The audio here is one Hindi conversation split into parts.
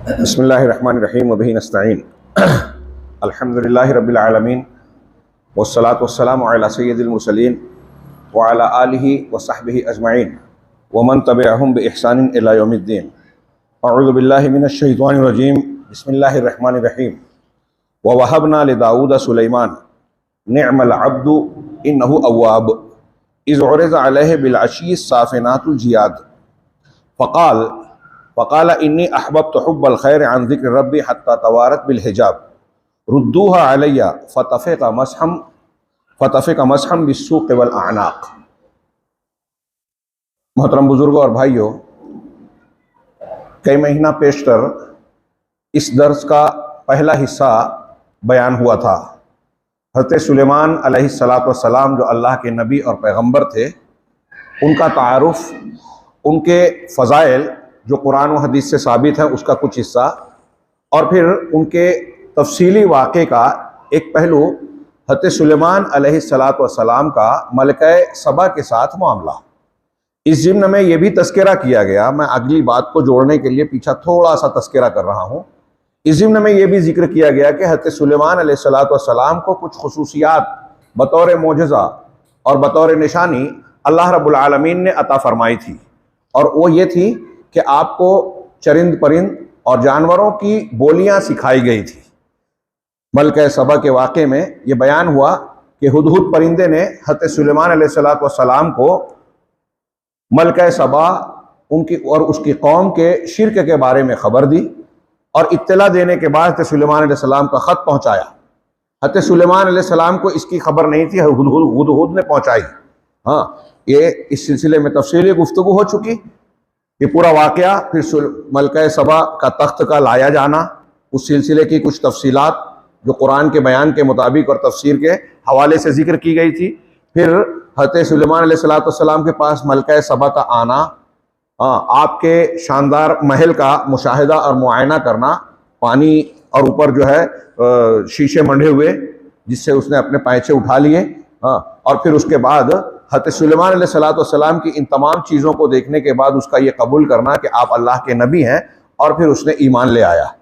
बिस्मिल्लाहिर्रहमानिर्रहीम व बिही नस्तईन अल्हम्दुलिल्लाहि रब्बिल आलमीन वस्सलातु वस्सलामु अला सय्यिदिल मुरसलीन व अला आलिहि व सहबिहि अजमईन व मन तबिअहुम बि इहसानिन इला यौमिद्दीन। अऊज़ु बिल्लाहि मिनश शैतानिर रजीम। बिस्मिल्लाहिर्रहमानिर्रहीम। व वहबना लिदाऊद सुलैमान निअमल अब्दु इन्नहु अव्वाब इज़ उरिज़ अलैहि बिल अशी साफ़िनातुल जियाद फ़क़ाल इन्नी अहबब्तु हुब्बल खैर अन ज़िक्र रब्बी हत्ता तवारत बिल हिजाब रुद्दूहा अलैया फ़तफ़िक़ मसहम बिस्सूक़ वल अअनाक़। मोहतरम बुजुर्गों और भाइयों, कई महीना पेशतर इस दर्स का पहला हिस्सा बयान हुआ था। हज़रत सुलेमान अलैहिस्सलातु वस्सलाम जो अल्लाह के नबी और पैगंबर थे, उनका तारुफ़, उनके फ़ज़ाइल जो कुरान व हदीस से साबित है उसका कुछ हिस्सा, और फिर उनके तफसीली वाक़े का एक पहलू हज़रत सुलेमान अलैहिस्सलातु वस्सलाम का मलका सबा के साथ मामला। इस ज़िम्न में यह भी तज़किरा किया गया, मैं अगली बात को जोड़ने के लिए पीछा थोड़ा सा तज़किरा कर रहा हूँ। इस ज़िम्न में यह भी जिक्र किया गया कि हज़रत सुलेमान अलैहिस्सलातु वस्सलाम को कुछ खुसूसियात बतौर मोजज़ा और बतौर निशानी अल्लाह रब्बुल आलमीन ने अता फरमाई थी, और वो ये थी कि आपको चरिंद परिंद और जानवरों की बोलियां सिखाई गई थी। मलका सबा के वाक़े में ये बयान हुआ कि हुदहुद परिंदे ने हज़रत सुलेमान अलैहिस्सलातु वस्सलाम को मलका सबा उनकी और उसकी कौम के शिर्क के बारे में ख़बर दी, और इत्तला देने के बाद हज़रत सुलेमान अलैहिस्सलाम का ख़त पहुँचाया। हज़रत सुलेमान अलैहिस्सलाम को इसकी खबर नहीं थी, हुदहुद ने पहुँचाई। हाँ, ये इस सिलसिले में तफसीली गुफ्तगू हो चुकी। ये पूरा वाक़या, फिर मलका सबा का तख्त का लाया जाना, उस सिलसिले की कुछ तफसीलात जो कुरान के बयान के मुताबिक और तफसीर के हवाले से ज़िक्र की गई थी। फिर हज़रत सुलेमान अलैहिस्सलातु वस्सलाम के पास मलका सबा का आना, आपके शानदार महल का मुशाहिदा और मुआयना करना, पानी और ऊपर जो है शीशे मंढे हुए जिससे उसने अपने पैंचे उठा लिए, और फिर उसके बाद हज़रत सुलेमान अलैहिस्सलातु वस्सलाम की इन तमाम चीज़ों को देखने के बाद उसका ये कबूल करना कि आप अल्लाह के नबी हैं, और फिर उसने ईमान ले आया।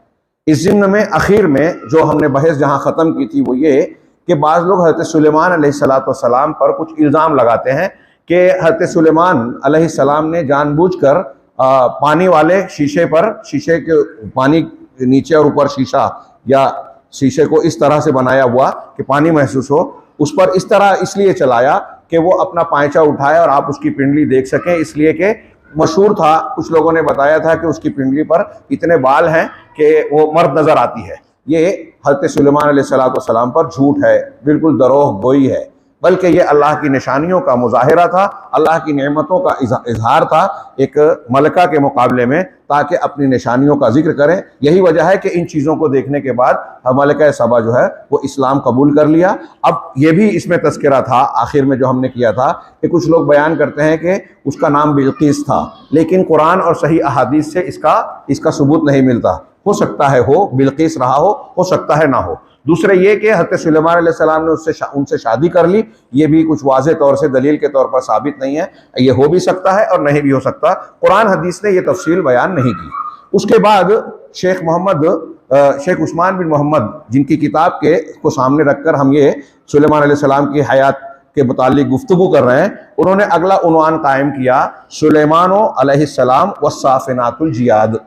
इस ज़िम्न में आखिर में जो हमने बहस जहाँ ख़त्म की थी वो ये कि बाज़ लोग हज़रत सुलेमान अलैहिस्सलातु वस्सलाम पर कुछ इल्ज़ाम लगाते हैं कि हज़रत सुलेमान अलैहिस्सलाम ने जानबूझकर पानी वाले शीशे पर, शीशे के पानी नीचे और ऊपर शीशा, या शीशे को इस तरह से बनाया हुआ कि पानी महसूस हो, उस पर इस तरह इसलिए चलाया कि वो अपना पैंचा उठाए और आप उसकी पिंडली देख सकें, इसलिए कि मशहूर था, कुछ लोगों ने बताया था कि उसकी पिंडली पर इतने बाल हैं कि वो मर्द नज़र आती है। ये हज़रत सुलेमान अलैहिस्सलातु वस्सलाम पर झूठ है, बिल्कुल दरोह गोई है, बल्कि ये अल्लाह की निशानियों का मुजाहिरा था, अल्लाह की नेमतों का इजहार था एक मलका के मुकाबले में, ताकि अपनी निशानियों का जिक्र करें। यही वजह है कि इन चीज़ों को देखने के बाद मलका सबा जो है वो इस्लाम कबूल कर लिया। अब ये भी इसमें तज़किरा था आखिर में जो हमने किया था कि कुछ लोग बयान करते हैं कि उसका नाम बिल्कीस था, लेकिन कुरान और सही अहादीस से इसका सबूत नहीं मिलता। हो सकता है हो बिल्कीस रहा हो सकता है ना हो। दूसरे ये कि हज़रत सुलेमान अलैहिस्सलाम ने उनसे शादी कर ली, ये भी कुछ वाज़े तौर से दलील के तौर पर साबित नहीं है। ये हो भी सकता है और नहीं भी हो सकता, कुरान हदीस ने ये तफसील बयान नहीं की। उसके बाद शेख उस्मान बिन मोहम्मद, जिनकी किताब को सामने रखकर हम ये सुलेमान अलैहिस्सलाम की हयात के मुतालिक गुफ्तगू कर रहे हैं, उन्होंने अगला उन्वान कायम किया, सुलेमान अलैहिस्सलाम वस्साफ़िनातुल जियाद।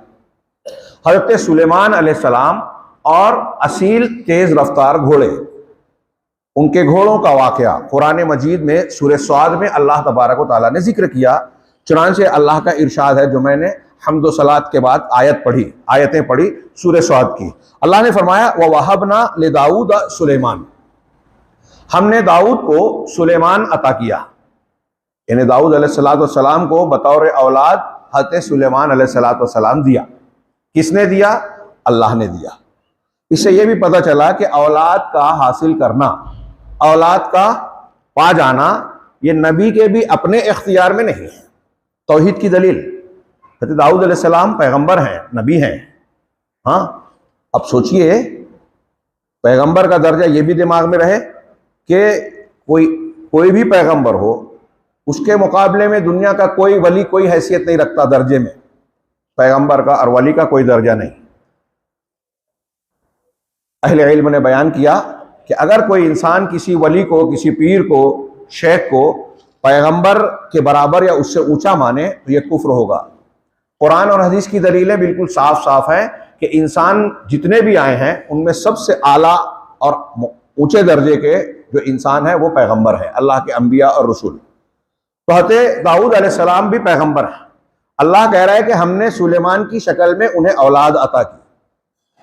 हज़रत सुलेमान अलैहिस्सलाम और असील तेज रफ्तार घोड़े, उनके घोड़ों का वाक़या कुरान मजीद में सूरह स्वाद में अल्लाह तबारक व तआला ने जिक्र किया। चुनांचे अल्लाह का इरशाद है, जो मैंने हम्द व सलात के बाद आयतें पढ़ी सूरह स्वाद की। अल्लाह ने फरमाया व वहबना लिदाऊद सुलेमान, हमने दाऊद को सुलेमान अता किया, यानी दाऊद अलैहिस्सलातु वस्सलाम को बतौर औलाद हज़रत सुलेमान अलैहिस्सलातु वस्सलाम दिया। किसने दिया? अल्लाह ने दिया। इससे यह भी पता चला कि औलाद का हासिल करना, औलाद का पा जाना, ये नबी के भी अपने इख्तियार में नहीं है। तौहीद की दलील, हज़रत दाऊद अलैहिस्सलाम पैगंबर हैं, नबी हैं। हाँ, अब सोचिए, पैगंबर का दर्जा ये भी दिमाग में रहे कि कोई भी पैगंबर हो, उसके मुकाबले में दुनिया का कोई वली कोई हैसियत नहीं रखता दर्जे में। पैगंबर का और वली का कोई दर्जा नहीं। अहले इल्म ने बयान किया कि अगर कोई इंसान किसी वली को, किसी पीर को, शेख को पैगंबर के बराबर या उससे ऊंचा माने तो यह कुफ्र होगा। कुरान और हदीस की दलीलें बिल्कुल साफ साफ हैं कि इंसान जितने भी आए हैं उनमें सबसे आला और ऊंचे दर्जे के जो इंसान है वो पैगंबर है, अल्लाह के अंबिया और रसूल। तो हज़रत दाऊद अलैहिस्सलाम भी पैगंबर है। अल्लाह कह रहा है कि हमने सुलेमान की शक्ल में उन्हें औलाद अता की।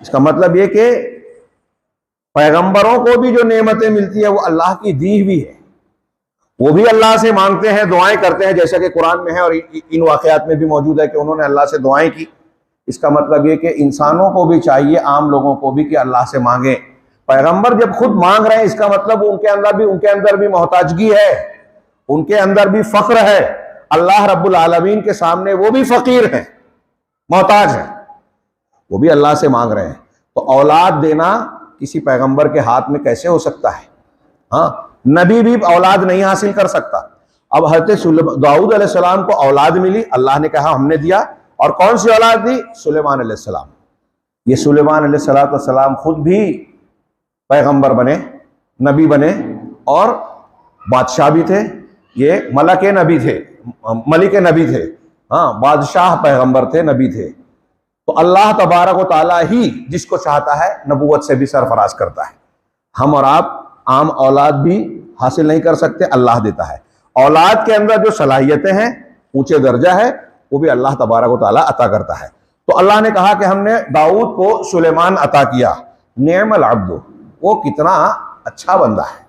इसका मतलब ये कि पैगंबरों को भी जो नेमतें मिलती है वो अल्लाह की दी हुई है, वो भी अल्लाह से मांगते हैं, दुआएं करते हैं, जैसा कि कुरान में है और इन वाक़यात में भी मौजूद है कि उन्होंने अल्लाह से दुआएं की। इसका मतलब ये कि इंसानों को भी चाहिए, आम लोगों को भी, कि अल्लाह से मांगे। पैगंबर जब खुद मांग रहे हैं इसका मतलब उनके अंदर भी मोहताजगी है, उनके अंदर भी फख्र है। अल्लाह रब्बुल आलमीन के सामने वो भी फकीर हैं, मोहताज हैं, वो भी अल्लाह से मांग रहे हैं। तो औलाद देना किसी पैगंबर के हाथ में कैसे हो सकता है? हाँ, नबी भी औलाद नहीं हासिल कर सकता। अब हज़रत दाऊद अलैहिस्सलाम को औलाद मिली, अल्लाह ने कहा हमने दिया। और कौन सी औलाद दी? सुलेमान अलैहिस्सलाम। ये सुलेमान अलैहिस्सलाम खुद भी पैगंबर बने, नबी बने और बादशाह भी थे। ये मलक नबी थे, मलिक नबी थे। हाँ, बादशाह पैगंबर थे, नबी थे। तो अल्लाह तबारक व तआला ही जिसको चाहता है नबूवत से भी सरफराज करता है। हम और आप आम औलाद भी हासिल नहीं कर सकते, अल्लाह देता है। औलाद के अंदर जो सलाहियतें हैं, ऊंचे दर्जा है, वो भी अल्लाह तबारक व तआला अता करता है। तो अल्लाह ने कहा कि हमने दाऊद को सुलेमान अता किया। नेमल अब्दु, वो कितना अच्छा बंदा है।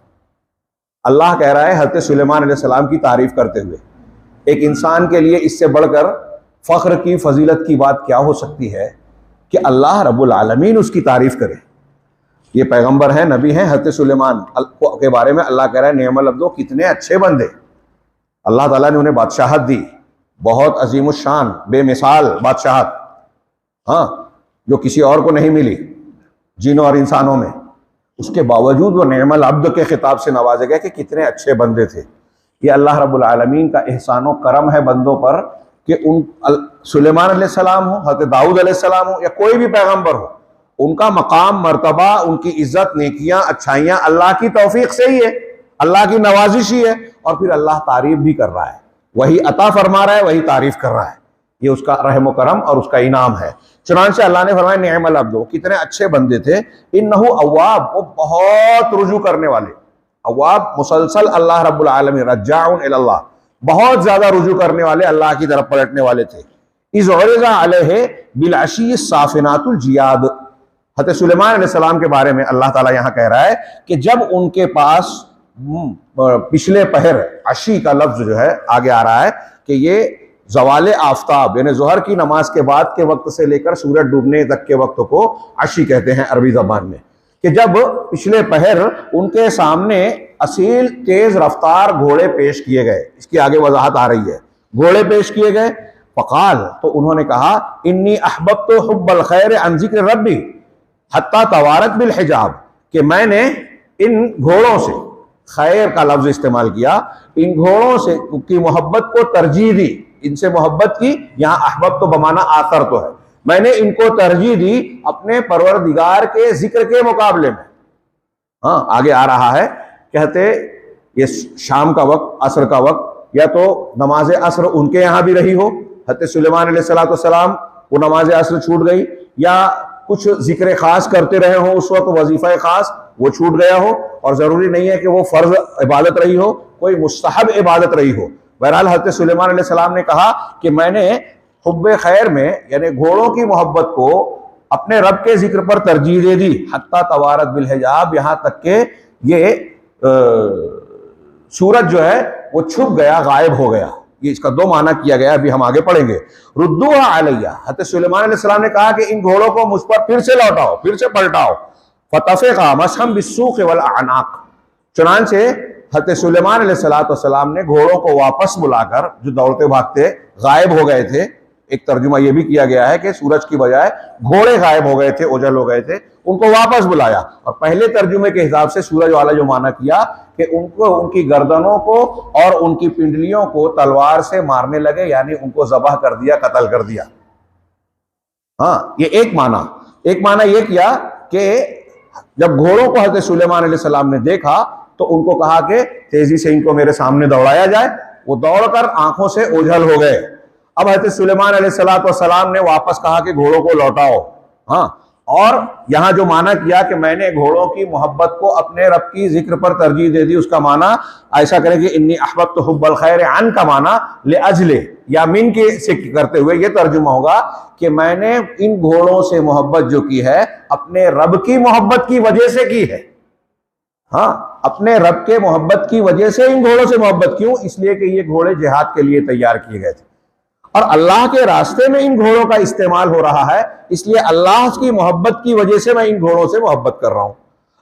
अल्लाह कह रहा है हज़रत सुलेमान अलैहिस्सलाम की तारीफ करते हुए, एक इंसान के लिए इससे बढ़कर फ़ख्र की, फजीलत की बात क्या हो सकती है कि अल्लाह रब्बुल आलमीन उसकी तारीफ करे। ये पैगंबर हैं, नबी हैं, हज़रत सुलेमान के बारे में अल्लाह कह रहा है नेमल अब्दो, कितने अच्छे बंदे। अल्लाह ताला ने उन्हें बादशाहत दी, बहुत अजीमुशान, बेमिसाल बादशाहत, हाँ, जो किसी और को नहीं मिली जिनों और इंसानों में। उसके बावजूद वो नेमल अब्द के खिताब से नवाजे गए कि कितने अच्छे बंदे थे। ये अल्लाह रब्बुल आलमीन का एहसान व करम है बंदों पर कि उन सुलेमान अलैहिस्सलाम हो, हज़रत दाऊद अलैहिस्सलाम हो या कोई भी पैगंबर हो, उनका मकाम, मर्तबा, उनकी इज्जत, नेकियां, अच्छाइयां अल्लाह की तौफीक से ही है, अल्लाह की नवाजिश ही है। और फिर अल्लाह तारीफ भी कर रहा है, वही अता फरमा रहा है, वही तारीफ कर रहा है। ये उसका रहम करम और उसका इनाम है। चुनांचे अल्लाह ने फरमाया निअमल अब्दु, कितने अच्छे बंदे थे। इन्नहु अव्वाब, वो बहुत रुजू करने वाले। अव्वाब मुसलसल अल्लाह रब्बुल आलमीन, रज्जाउन इलल्लाह, बहुत ज्यादा रुजू करने वाले, अल्लाह की तरफ पलटने वाले थे। इज़ उरिज़ा अलैहि बिल अशी साफिनातुल जियाद। हज़रत सुलेमान अलैहिस्सलाम के बारे में अल्लाह ताला यहाँ कह रहा है कि जब उनके पास पिछले पहर, अशी का लफ्ज जो है आगे आ रहा है कि ये ज़वाले आफ्ताब यानी ज़ोहर की नमाज के बाद के वक्त से लेकर सूरज डूबने तक के वक्त को अशी कहते हैं अरबी ज़बान में, कि जब पिछले पहर उनके सामने असील तेज रफ्तार घोड़े पेश किए गए। इसकी आगे वजाहत आ रही है, घोड़े पेश किए गए। फ़क़ाल, तो उन्होंने कहा इन्नी अहबब्तु हुब्बल खैर अन ज़िक्र रब्बी हत्ता तवारत बिल हिजाब, कि मैंने इन घोड़ों से, खैर का लफ्ज इस्तेमाल किया, इन घोड़ों से की मोहब्बत को तरजीह दी, इनसे मोहब्बत की। यहाँ अहबब तो बमाना आतर तो है, मैंने इनको तरजीह दी अपने परवरदिगार के जिक्र के मुकाबले में। हाँ, आगे आ रहा है, कहते ये शाम का वक्त, असर का वक्त, या तो नमाज असर उनके यहाँ भी रही हो, हज़रत सुलेमान अलैहिस्सलाम वो नमाज असर छूट गई, या कुछ जिक्र खास करते रहे हो उस वक्त, वजीफा खास वो छूट गया हो। और जरूरी नहीं है कि वो फर्ज इबादत रही हो, कोई मुस्तहब इबादत रही हो। बहरहाल हज़रत सुलेमान अलैहिस्सलाम ने कहा कि मैंने हुब्बे खैर में यानी घोड़ों की मोहब्बत को अपने रब के जिक्र पर तरजीह दे दी। हत्ता तवारत बिल हिजाब, यहाँ तक के ये सूरज जो है वो छुप गया, गायब हो गया। ये इसका दो माना किया गया, अभी हम आगे पढ़ेंगे। रुद्दुहा अलैया, हज़रत सुलेमान अलैहिस्सलाम ने कहा कि इन घोड़ों को मुझ पर फिर से लौटाओ, फिर से पलटाओ। फतफ़िक़ा मसहम बिस्सूक़ वल अनाक़, चुनांचे हज़रत सुलेमान अलैहिस्सलाम ने घोड़ों को वापस बुलाकर, जो दौड़ते भागते गायब हो गए थे, एक तर्जुमा यह भी किया गया है कि सूरज की बजाय घोड़े गायब हो गए थे, ओझल हो गए थे, उनको वापस बुलाया। और पहले तर्जुमे के हिसाब से सूरज वाला जो माना किया कि उनको, उनकी गर्दनों को और उनकी पिंडलियों को तलवार से मारने लगे, यानी उनको ज़बह कर दिया, कत्ल कर दिया। हाँ, ये एक माना। एक माना यह किया कि जब घोड़ों को हजरत सुलेमान अलैहिस्सलाम ने देखा तो उनको कहा कि तेजी से इनको मेरे सामने दौड़ाया जाए। वो दौड़कर आंखों से ओझल हो गए। अब हजरत सुलेमान अलैहिस्सलाम ने वापस कहा कि घोड़ों को लौटाओ। हाँ, और यहां जो माना किया कि मैंने घोड़ों की मोहब्बत को अपने रब की जिक्र पर तरजीह दे दी, उसका माना ऐसा करें कि इन्नी अहबब्तु हुब्बल खैर अन का माना ले अजले या मिन के से करते हुए यह तर्जुमा होगा कि मैंने इन घोड़ों से मोहब्बत जो की है अपने रब की मोहब्बत की वजह से की है। हाँ, अपने रब के मोहब्बत की वजह से इन घोड़ों से मोहब्बत क्यों? इसलिए कि ये घोड़े जिहाद के लिए तैयार किए गए थे और अल्लाह के रास्ते में इन घोड़ों का इस्तेमाल हो रहा है, इसलिए अल्लाह की मोहब्बत की वजह से मैं इन घोड़ों से मोहब्बत कर रहा हूं।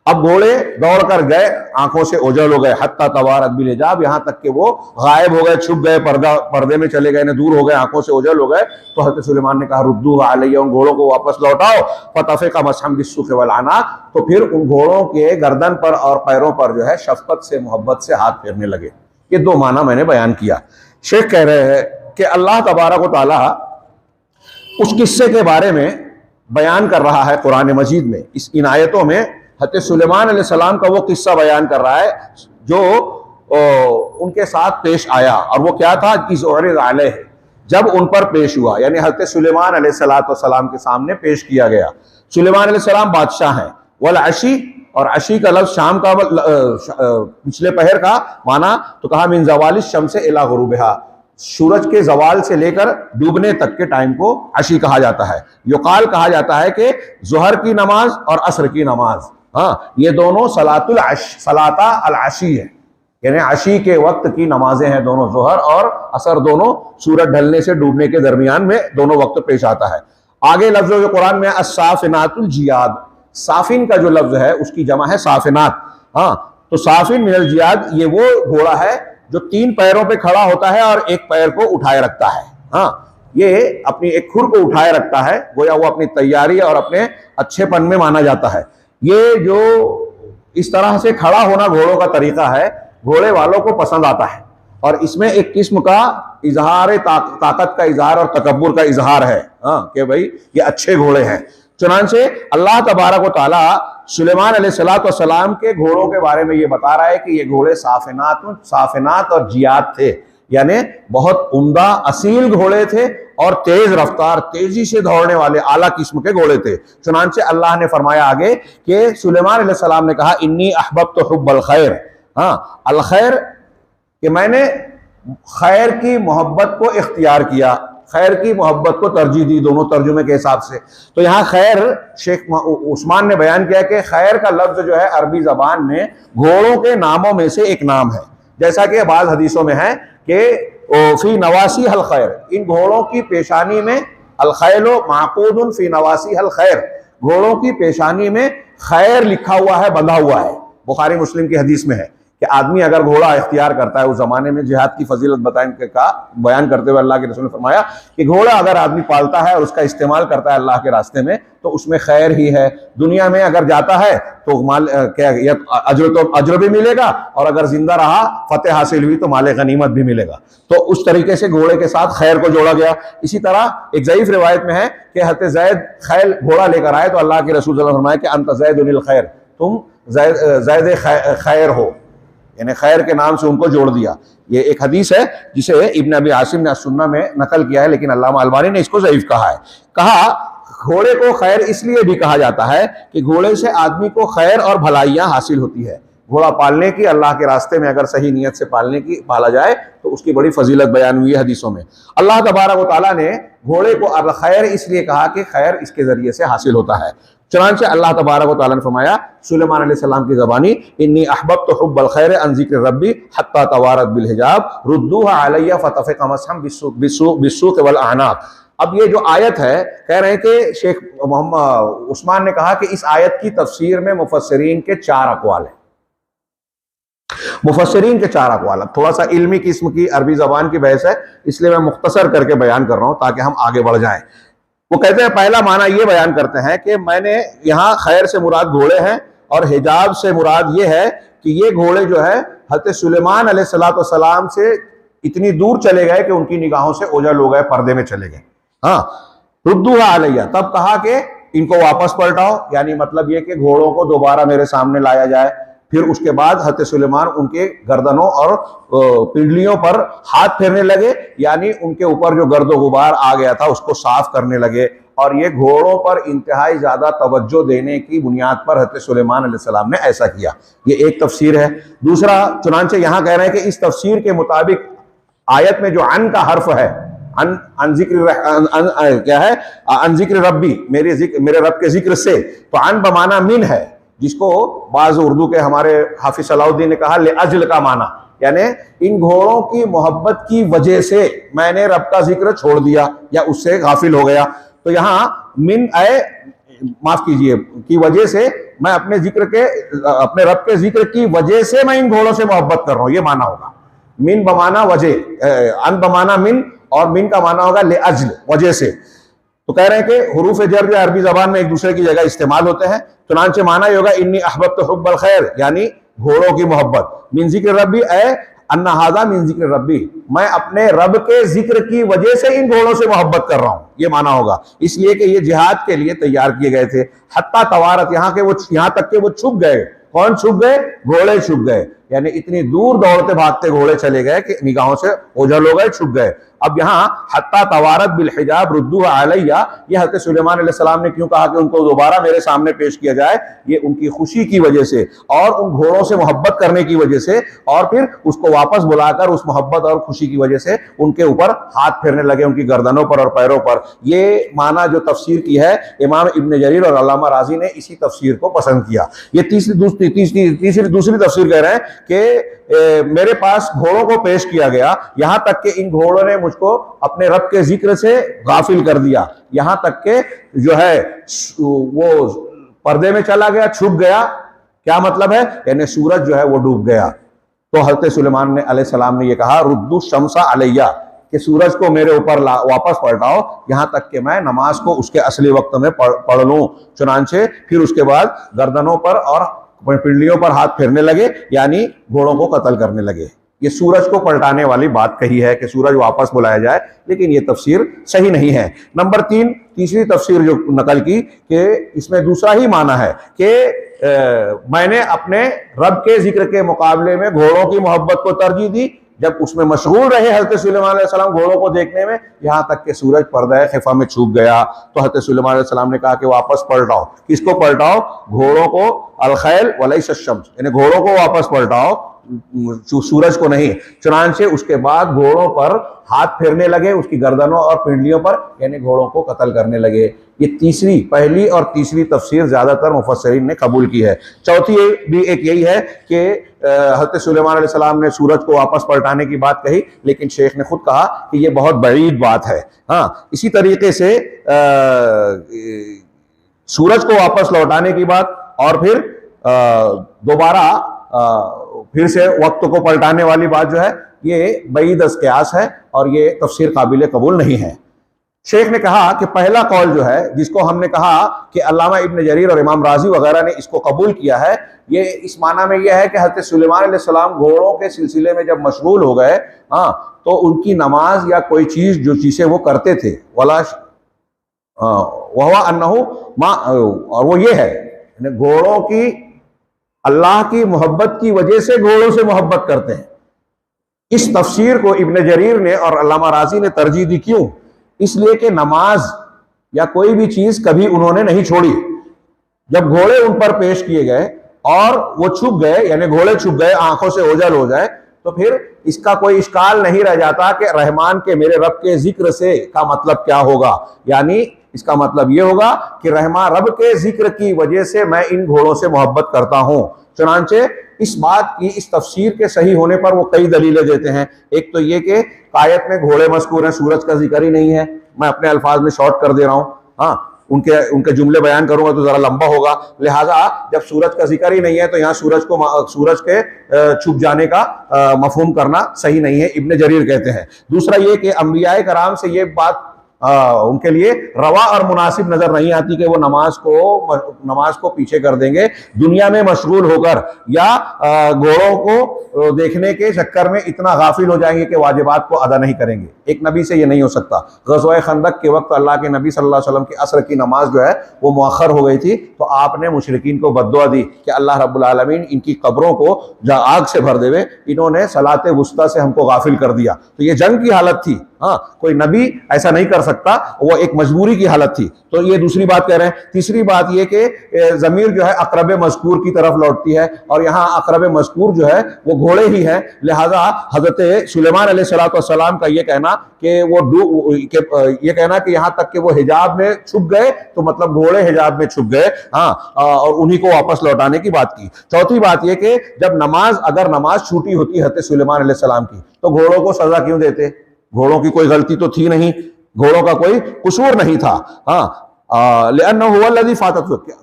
अब घोड़े दौड़कर गए, आंखों से ओझल हो गए, हत्ता तवारत बिल हिजाब, यहां तक कि वो गायब हो गए, छुप गए, पर्दे में चले गए, दूर हो गए, आंखों से ओझल हो गए। तो हज़रत सुलेमान ने कहा रुद्दू अलैया, उन घोड़ों को वापस लौटाओ। फतफ़िक़ा मसहम बिस्सुक़ वल अनाक़, तो फिर उन घोड़ों के गर्दन पर और पैरों पर जो है शफकत से मोहब्बत से हाथ फेरने लगे। ये दो माना मैंने बयान किया। शेख कह रहे हैं कि अल्लाह तबारक व तआला उस किस्से के बारे में बयान कर रहा है कुरान मजीद में। इन आयतों में हज़रत सुलेमान अलैहिस्सलाम का वो किस्सा बयान कर रहा है जो उनके साथ पेश आया, और वो क्या था? इज़ उरिज़ अलैह, जब उन पर पेश हुआ, यानी हज़रत सुलेमान अलैहिस्सलाम के सामने पेश किया गया। सुलेमान अलैहिस्सलाम बादशाह हैं। वल अशी, और अशी का लफ्ज़ शाम का पिछले पहर का माना तो कहा मिन ज़वालिश शम्स इला गुरूबिहा, सूरज के जवाल से लेकर डूबने तक के टाइम को अशी कहा जाता है। युकाल कहा जाता है कि ज़ुहर की नमाज और असर की नमाज, हाँ, ये दोनों सलाता अल अशी है, यानी अशी के वक्त की नमाजें हैं दोनों, ज़ुहर और असर दोनों सूरज ढलने से डूबने के दरमियान में दोनों वक्त पेश आता है। आगे लफ्ज़ जो कुरान में अस्साफ़िनातुल जियाद, साफिन का जो लफ्ज़ है उसकी जमा है साफिनात। हाँ, तो साफिन मिनल जियाद, ये वो घोड़ा है जो तीन पैरों पे खड़ा होता है और एक पैर को उठाए रखता है। हाँ, ये अपनी एक खुर को उठाए रखता है, गोया वो अपनी तैयारी और अपने अच्छेपन में माना जाता है। ये जो इस तरह से खड़ा होना घोड़ों का तरीका है, घोड़े वालों को पसंद आता है, और इसमें एक किस्म का इजहार ताकत का इजहार और तकब्बुर का इजहार है। हाँ, कि भाई ये अच्छे घोड़े हैं। चुनांचे अल्लाह तबारक व तआला सुलेमान अलैहिस्सलाम के घोड़ों के बारे में ये बता रहा है कि ये घोड़े साफिनात और जियाद थे, यानी बहुत उम्दा असील घोड़े थे और तेज रफ्तार, तेजी से दौड़ने वाले आला किस्म के घोड़े थे। चुनांचे अल्लाह ने फरमाया आगे कि सुलेमान अलैहिस्सलाम ने कहा इन्नी अहबब्तु हुब्बल खैर, हाँ, अल खैर, कि मैंने खैर की मोहब्बत को इख्तियार किया, खैर की मोहब्बत को तरजीह दी, दोनों तर्जुमे के हिसाब से। तो यहाँ खैर, शेख उस्मान ने बयान किया कि खैर का लफ्ज जो है अरबी जबान में घोड़ों के नामों में से एक नाम है, जैसा कि बाज़ हदीसों में है कि फी नवासी हल खैर, इन घोड़ों की पेशानी में अल खैलो माकूदुन फी नवासी हल खैर, घोड़ों की पेशानी में खैर लिखा हुआ है, बंधा हुआ है। बुखारी मुस्लिम की हदीस में है कि आदमी अगर घोड़ा इख्तियार करता है, उस जमाने में जिहाद की फजीलत बयान करते हुए अल्लाह के रसूल ने फरमाया कि घोड़ा अगर आदमी पालता है और उसका इस्तेमाल करता है अल्लाह के रास्ते में तो उसमें खैर ही है। दुनिया में अगर जाता है तो माल क्या अजर भी मिलेगा, और अगर जिंदा रहा फतेह हासिल हुई तो माल गनीमत भी मिलेगा। तो उस तरीके से घोड़े के साथ खैर को जोड़ा गया। इसी तरह एक ज़ईफ रिवायत में है कि हज़रत ज़ैद खैल घोड़ा लेकर आए तो अल्लाह के रसूल ने फरमाया कि अंत ज़ैदुल खैर, तुम ज़ैद खैर हो, यानी खैर के नाम से उनको जोड़ दिया। ये एक हदीस है जिसे इब्न अबी आसिम ने सुन्ना में नकल किया है, लेकिन अल्लामा अलबानी ने इसको ज़ईफ कहा है। कहा घोड़े को खैर इसलिए भी कहा जाता है कि घोड़े से आदमी को खैर और भलाइयां हासिल होती है। घोड़ा पालने की, अल्लाह के रास्ते में अगर सही नीयत से पाला जाए तो उसकी बड़ी फजीलत बयान हुई है हदीसों में। अल्लाह तबारक व तआला ने घोड़े को अल खैर इसलिए कहा कि खैर इसके जरिए से हासिल होता है। चुनांचे अल्लाह तबारक व तआला ने फरमाया सुलेमान अलैहिस्सलाम की ज़बानी इन्नी अहबब्तु हुब्बल खैर अन ज़िक्र रब्बी हत्ता तवारत बिल हिजाब रुद्दूहा अलैया फतफ़िक़ा मसहम बिस्सूक़ वल अनाक़। अब ये जो आयत है, कह रहे हैं कि शेख मोहम्मद उस्मान ने कहा कि इस आयत की तफसीर में मुफस्सिरीन के 4 अक़वाल हैं। मुफस्सिरीन के 4 अक़वाल। थोड़ा सा इल्मी किस्म की अरबी ज़बान की बहस है, इसलिए मैं मुख्तसर करके बयान कर रहा हूँ ताकि हम आगे बढ़ जाएं। वो कहते हैं पहला माना ये बयान करते हैं कि मैंने यहाँ खैर से मुराद घोड़े हैं और हिजाब से मुराद ये है कि ये घोड़े जो है हज़रत सुलेमान अलैहिस्सलाम से इतनी दूर चले गए कि उनकी निगाहों से ओझल हो गए, पर्दे में चले गए। हाँ, रुद्दूहा अलैया, तब कहा कि इनको वापस पलटाओ, यानी मतलब ये कि घोड़ों को दोबारा मेरे सामने लाया जाए। फिर उसके बाद हज़रत सुलेमान उनके गर्दनों और पिंडलियों पर हाथ फेरने लगे, यानी उनके ऊपर जो गर्दो गुबार आ गया था उसको साफ करने लगे। और ये घोड़ों पर इंतहाई ज्यादा तवज्जो देने की बुनियाद पर हज़रत सुलेमान अलैहिस्सलाम ने ऐसा किया। ये एक तफसीर है। दूसरा, चुनांचे यहां कह रहे हैं कि इस तफसीर के मुताबिक आयत में जो अन का हर्फ है, क्या है, अन जिक्र रब्बी, मेरे रब के जिक्र से, तो अन बमाना मिन है, जिसको बाज उर्दू के हमारे हाफिज सलाउद्दीन ने कहा ले अजल का माना, यानी इन घोड़ों की मोहब्बत की वजह से मैंने रब का जिक्र छोड़ दिया या उससे गाफिल हो गया। तो यहां मिन माफ कीजिए की वजह से, मैं अपने रब के जिक्र की वजह से मैं इन घोड़ों से मोहब्बत कर रहा हूं, ये माना होगा। मिन बमाना वजह, अन बमाना मिन, और मिन का माना होगा ले अजल, वजह से। तो कह रहे हैं कि हुरूफ जर जो अरबी जबान में एक दूसरे की जगह इस्तेमाल होते हैं। चुनांचे माना ही होगा इन्नी अहबब्तु हुब्बल खैर, यानी घोड़ों की मोहब्बत। मिन जिक्र रब्बी अन्ना हाजा मिन जिक्र रब्बी, मैं अपने रब के जिक्र की वजह से इन घोड़ों से मोहब्बत कर रहा हूं, ये माना होगा। इसलिए कि ये जिहाद के लिए तैयार किए गए थे। हत्ता तवारत, यहां तक के वो छुप गए। कौन छुप गए? घोड़े छुप गए, यानी इतनी दूर दौड़ते भागते घोड़े चले गए कि निगाहों से ओझल हो गए, छुप गए। अब यहाँ हत्ता तवारत बिल हिजाब रुद्दू अलैया, ये हज़रत सुलेमान अलैहिस्सलाम ने क्यों कहा कि उनको दोबारा मेरे सामने पेश किया जाए? ये उनकी खुशी की वजह से और उन घोड़ों से मोहब्बत करने की वजह से, और फिर उसको वापस बुलाकर उस मोहब्बत और खुशी की वजह से उनके ऊपर हाथ फेरने लगे, उनकी गर्दनों पर और पैरों पर। ये माना जो तफसीर की है इमाम इब्न जरीर और अल्लामा राजी ने इसी तफसीर को पसंद किया। ये दूसरी तफसीर कह रहे हैं कि मेरे पास घोड़ों को पेश किया गया, यहां तक कि इन घोड़ों ने मुझको अपने रब के जिक्र से गाफिल कर दिया, यहां तक कि जो है वो पर्दे में चला गया, छुप गया। क्या मतलब है? यानी सूरज जो है वो डूब गया। तो हज़रत सुलेमान ने अलैहिस्सलाम ने ये कहा रुद्दु शम्सा अलैया, कि सूरज को मेरे ऊपर वापस पलटाओ, यहां तक कि मैं नमाज को उसके असली वक्त में पढ़ लूं। चुनांचे फिर उसके बाद गर्दनों पर और पिंडलियों पर हाथ फेरने लगे, यानी घोड़ों को कत्ल करने लगे। ये सूरज को पलटाने वाली बात कही है कि सूरज वापस बुलाया जाए, लेकिन ये तफसीर सही नहीं है। नंबर 3, तीसरी तफसीर जो नकल की कि इसमें दूसरा ही माना है कि मैंने अपने रब के जिक्र के मुकाबले में घोड़ों की मोहब्बत को तरजीह दी। जब उसमें मशगूल रहे हज़रत सुलेमान अलैहिस्सलाम घोड़ों को देखने में, यहां तक कि सूरज पर्दा खिफा में छुप गया। तो हज़रत सुलेमान अलैहिस्सलाम ने कहा कि वापस पलटाओ। किसको पलटाओ? घोड़ों को, अलखैल वलैस शम्स, यानी घोड़ों को वापस पलटाओ, सूरज को नहीं। चुनांचे उसके बाद घोड़ों पर हाथ फेरने लगे, उसकी गर्दनों और पिंडलियों पर, यानी घोड़ों को कत्ल करने लगे। ये पहली और तीसरी तफसीर ज्यादातर मुफस्सिरीन ने कबूल की है। चौथी भी एक यही है कि हज़रत सुलेमान अलैहिस्सलाम ने सूरज को वापस पलटाने की बात कही, लेकिन शेख ने खुद कहा कि यह बहुत बईद बात है। हाँ, इसी तरीके से सूरज को वापस लौटाने की बात और फिर दोबारा फिर से वक्त को पलटाने वाली बात जो है, ये बईद क़ियास है और ये तफसीर काबिल कबूल नहीं है। शेख ने कहा कि पहला कौल जो है, जिसको हमने कहा कि अल्लामा इब्न जरीर और इमाम राजी वगैरह ने इसको कबूल किया है, ये इस माना में यह है कि हज़रत सुलेमान अलैहिस्सलाम घोड़ों के सिलसिले में जब मशगूल हो गए, हाँ, तो उनकी नमाज या कोई चीज़ जो चीज़ें वो करते थे, वह अन्नहु माँ, और वो ये है घोड़ों की, अल्लाह की मोहब्बत की वजह से घोड़ों से मोहब्बत करते हैं। इस तफसीर को इब्न जरीर ने और अल्लामा राजी ने तरजीह दी। क्यों? इसलिए कि नमाज या कोई भी चीज कभी उन्होंने नहीं छोड़ी। जब घोड़े उन पर पेश किए गए और वो छुप गए, यानी घोड़े छुप गए, आंखों से ओझल हो जाए, तो फिर इसका कोई इश्काल नहीं रह जाता कि रहमान के, मेरे रब के जिक्र से का मतलब क्या होगा। यानी इसका मतलब यह होगा कि रहमान रब के जिक्र की वजह से मैं इन घोड़ों से मोहब्बत करता हूं। चुनांचे इस बात की, इस तफसीर के सही होने पर वो कई दलीलें देते हैं। एक तो ये कि आयत में घोड़े मज़कूर हैं, सूरज का जिक्र ही नहीं है। मैं अपने अल्फाज में शॉर्ट कर दे रहा हूं, हाँ, उनके जुमले बयान करूंगा तो जरा लंबा होगा, लिहाजा जब सूरज का जिक्र ही नहीं है तो यहाँ सूरज के छुप जाने का मफहूम करना सही नहीं है, इब्न जरीर कहते हैं। दूसरा ये कि अंबियाए कराम से ये बात उनके लिए रवा और मुनासिब नजर नहीं आती कि वो नमाज को पीछे कर देंगे दुनिया में मशगूल होकर, या घोड़ों को देखने के चक्कर में इतना गाफिल हो जाएंगे कि वाजिबात को अदा नहीं करेंगे। एक नबी से ये नहीं हो सकता। ग़ज़वा खंदक के वक्त अल्लाह के नबी सल्लल्लाहु अलैहि वसल्लम की असर की नमाज जो है वो मुअख्खर हो गई थी, तो आपने मुशरिकीन को बद्दुआ दी कि अल्लाह रब्बुल आलमीन इनकी कब्रों को आग से भर देवे, इन्होंने सलाते वुस्ता से हमको गाफिल कर दिया। तो ये जंग की हालत थी। हाँ, कोई नबी ऐसा नहीं कर सकता, वो एक मजबूरी की हालत थी। तो ये दूसरी बात कह रहे हैं। तीसरी बात ये कि जमीर जो है अक़रब मज़कूर की तरफ लौटती है, और यहाँ अक़रब मज़कूर जो है वो घोड़े ही हैं। लिहाजा हज़रत सुलेमान अलैहिस्सलाम का ये कहना कि यहाँ तक कि वो हिजाब में छुप गए, तो मतलब घोड़े हिजाब में छुप गए। हाँ, और उन्हीं को वापस लौटाने की बात की। चौथी बात ये कि जब अगर नमाज छूटी होती हज़रत सुलेमान अलैहिस्सलाम की, तो घोड़ों को सजा क्यों देते? घोड़ों की कोई गलती तो थी नहीं, घोड़ों का कोई कसूर नहीं था। हाँ,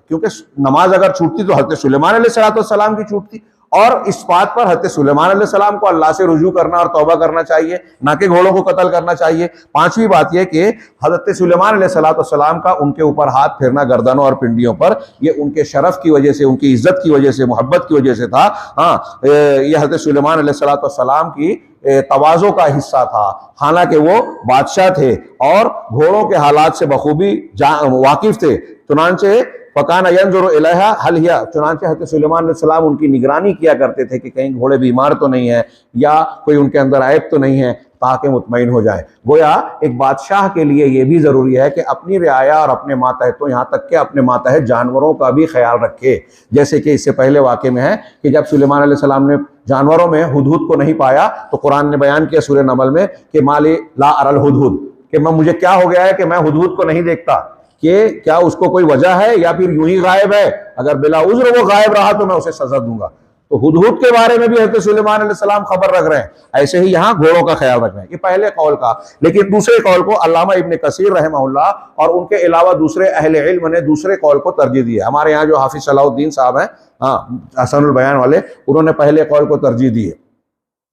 क्योंकि नमाज अगर छूटती तो हज़रत सुलेमान अलैहिस्सलाम की छूटती, और इस बात पर हज़रत सुलेमान अलैहिस्सलाम को अल्लाह से रुजू करना और तौबा करना चाहिए, ना कि घोड़ों को कत्ल करना चाहिए। पांचवी बात यह कि हज़रत सुलेमान अलैहिस्सलाम का उनके ऊपर हाथ फेरना गर्दनों और पिंडियों पर, यह उनके शरफ की वजह से, उनकी इज्जत की वजह से, मोहब्बत की वजह से था। हाँ, यह हज़रत सुलेमान अलैहिस्सलाम की तवाज़ो का हिस्सा था। हालांकि वो बादशाह थे और घोड़ों के हालात से बखूबी वाकिफ थे। चुनांचे फ़काना यंजुरु इलैहा हल हिया, चुनांचे हज़रत सुलेमान अलैहिस्सलाम उनकी निगरानी किया करते थे कि कहीं घोड़े बीमार तो नहीं है या कोई उनके अंदर ऐब तो नहीं है, ताकि मुतमईन हो जाए। गोया एक बादशाह के लिए यह भी जरूरी है कि अपनी रियाया और अपने मातहतों, यहाँ तक कि अपने मातहत जानवरों का भी ख्याल रखे। जैसे कि इससे पहले वाक़े में है कि जब सुलेमान अलैहिस्सलाम ने जानवरों में हुदहुद को नहीं पाया, तो कुरान ने बयान किया सूरह नमल में कि माली ला अरल हुदहुद, कि मुझे क्या हो गया है कि मैं हुदहुद को नहीं देखता, कि क्या उसको कोई वजह है या फिर यूं ही गायब है? अगर बिला उज़्र वो गायब रहा तो मैं उसे सजा दूंगा। तो हुदहुद के बारे में भी हज़रत सुलेमान अलैहिस्सलाम खबर रख रहे हैं। ऐसे ही यहाँ घोड़ों का ख्याल रख रहे हैं। ये पहले कौल का। लेकिन दूसरे कौल को अल्लामा इब्न कसीर रहमहुल्लाह और उनके अलावा दूसरे अहले इल्म ने दूसरे कौल को तरजीह दी है। हमारे यहाँ जो हाफिज सलाहुद्दीन साहब हैं, हाँ, हसनुल बयान वाले, उन्होंने पहले कौल को तरजीह दी है,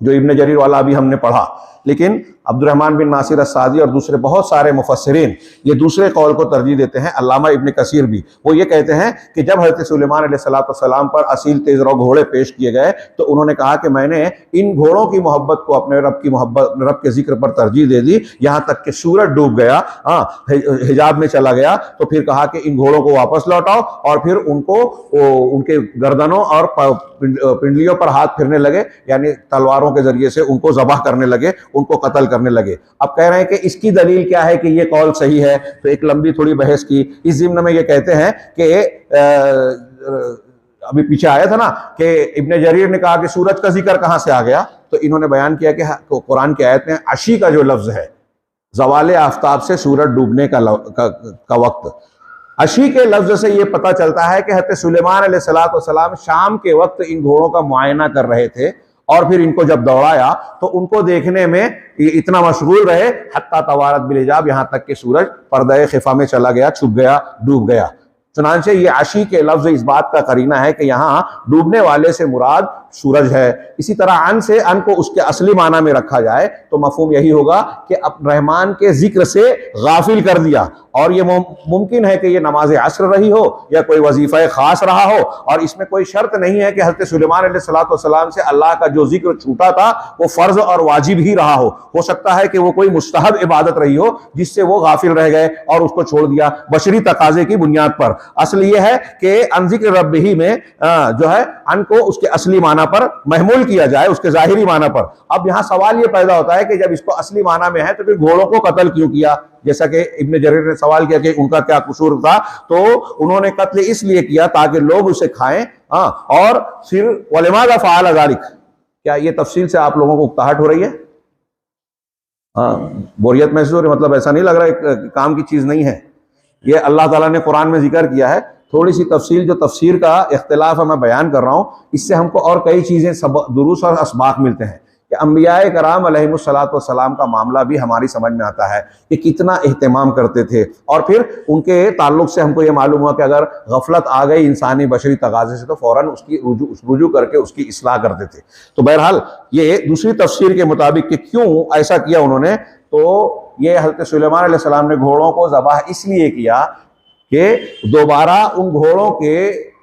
जो इब्न जरीर वाला अभी हमने पढ़ा। लेकिन अब्दुर्रहमान बिन नासिर अस्सादी और दूसरे बहुत सारे मुफस्सिरीन ये दूसरे कौल को तरजीह देते हैं। अल्लामा इब्न कसीर भी वो ये कहते हैं कि जब हज़रत सुलेमान अलैहिस्सलाम पर असील तेज़ रौ घोड़े पेश किए गए, तो उन्होंने कहा कि मैंने इन घोड़ों की मोहब्बत को अपने रब के जिक्र पर तरजीह दे दी, यहाँ तक कि सूरज डूब गया, हाँ, हिजाब में चला गया। तो फिर कहा कि इन घोड़ों को वापस लौटाओ, और फिर उनको उनके गर्दनों और पिंडलियों पर हाथ फिरने लगे, यानी तलवारों के जरिए से उनको ज़बाह करने लगे, उनको कत्ल करने लगे। अब कह रहे हैं कि इसकी दलील क्या है कि ये कौल सही है? तो एक लंबी थोड़ी बहस की। इस ज़िम्न में ये कहते हैं कि अभी पीछे आया था ना कि इब्न जरीर ने कहा कि सूरज का जिक्र कहां से आ गया, तो इन्होंने बयान किया कि कुरान की आयत में अशी का जो लफ्ज है, ज़वाले आफ्ताब से सूरज डूबने का वक्त, अशी के लफ्ज से यह पता चलता है कि हज़रत सुलेमान अलैहिस्सलाम शाम के वक्त इन घोड़ों का मुआयना कर रहे थे, और फिर इनको जब दौड़ाया तो उनको देखने में ये इतना मशगूल रहे, हत्ता तवारत बिल हिजाब, यहाँ तक कि सूरज पर्दे खिफा में चला गया, छुप गया, डूब गया। चुनांचे ये आशी के लफ्ज इस बात का करीना है कि यहाँ डूबने वाले से मुराद सूरज है। इसी तरह अन से अन को उसके असली माना में रखा जाए तो मफहूम यही होगा कि अब रहमान के जिक्र से गाफिल कर दिया, और ये मुमकिन है कि ये नमाज असर रही हो या कोई वजीफा खास रहा हो, और इसमें कोई शर्त नहीं है कि हज़रत सुलेमान अलैहिस्सलाम से अल्लाह का जो जिक्र छूटा था वो फर्ज और वाजिब ही रहा हो सकता है कि वो कोई मुस्तहब इबादत रही हो जिससे वो गाफिल रह गए और उसको छोड़ दिया बशरी तकाजे की बुनियाद पर। असल ये है कि अन जिक्र रब्बिही में जो है अन को उसके असली माना पर महमूल किया जाए, उसके जाहिरी माना पर। अब यहां सवाल ये पैदा होता है कि जब इसको असली माना में है तो फिर घोड़ों को कत्ल क्यों किया? जैसा कि इब्न जरीर ने सवाल किया कि उनका क्या कसूर था, तो उन्होंने कत्ल इसलिए किया ताकि लोग उसे खाएं। और फिर वलिमाज़ा फ़अल ज़ालिक, क्या ये तफसील से आप लोगों को उकताहट हो रही है? बोरियत महसूस हो रही? मतलब ऐसा नहीं लग रहा है काम की चीज नहीं है? ये अल्लाह ताला ने कुरान में जिक्र किया है। थोड़ी सी तफसील, जो तफसीर का इख्तिलाफ है, मैं बयान कर रहा हूँ, इससे हमको और कई चीज़ें दुरूस और असबाक मिलते हैं कि अंबियाए कराम अलैहिमुस्सलातु वस्सलाम का मामला भी हमारी समझ में आता है कि कितना एहतमाम करते थे। और फिर उनके ताल्लुक से हमको ये मालूम हुआ कि अगर गफलत आ गई इंसानी बशरी तगाजे से तो फ़ौरन उसकी रुजू करके उसकी इस्लाह करते थे। तो बहरहाल ये दूसरी तफसीर के मुताबिक कि क्यों ऐसा किया उन्होंने, तो ये हज़रत सुलेमान अलैहिस्सलाम ने घोड़ों को ज़बाह इसलिए किया कि दोबारा उन घोड़ों के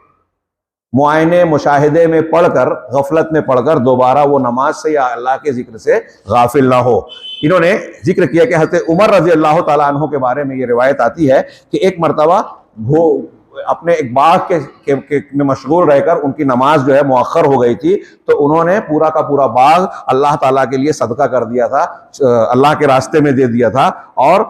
मुआयने मुशाहिदे में पढ़कर, गफलत में पढ़कर दोबारा वो नमाज से या अल्लाह के जिक्र से गाफिल ना हो। इन्होंने जिक्र किया कि हज़रत उमर रज़ी अल्लाह ताला अन्हु के बारे में ये रिवायत आती है कि एक मरतबा वो अपने एक बाग के में मशगूल रहकर उनकी नमाज जो है मुअख्खर हो गई थी, तो उन्होंने पूरा का पूरा बाग अल्लाह ताला के लिए सदका कर दिया था, अल्लाह के रास्ते में दे दिया था। और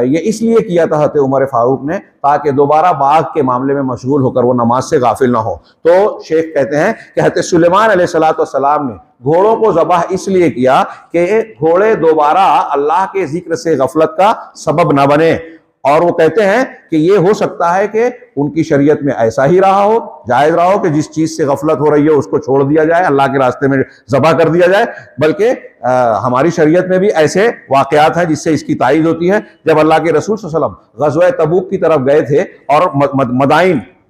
ये इसलिए किया था हज़रत उमर फारूक ने ताकि दोबारा बाग के मामले में मशगूल होकर वो नमाज से गाफिल ना हो। तो शेख कहते हैं कि हज़रत सुलेमान अलैहिस्सलाम ने घोड़ों को ज़बाह इसलिए किया कि घोड़े दोबारा अल्लाह के जिक्र से गफलत का सबब न बने। और वो कहते हैं कि ये हो सकता है कि उनकी शरीयत में ऐसा ही रहा हो, जायज़ रहा हो कि जिस चीज़ से गफलत हो रही है उसको छोड़ दिया जाए, अल्लाह के रास्ते में ज़बह कर दिया जाए। बल्कि हमारी शरीयत में भी ऐसे वाक़यात हैं जिससे इसकी तायीद होती है। जब अल्लाह के रसूल सल्लल्लाहु अलैहि वसल्लम ग़ज़वा तबूक की तरफ गए थे और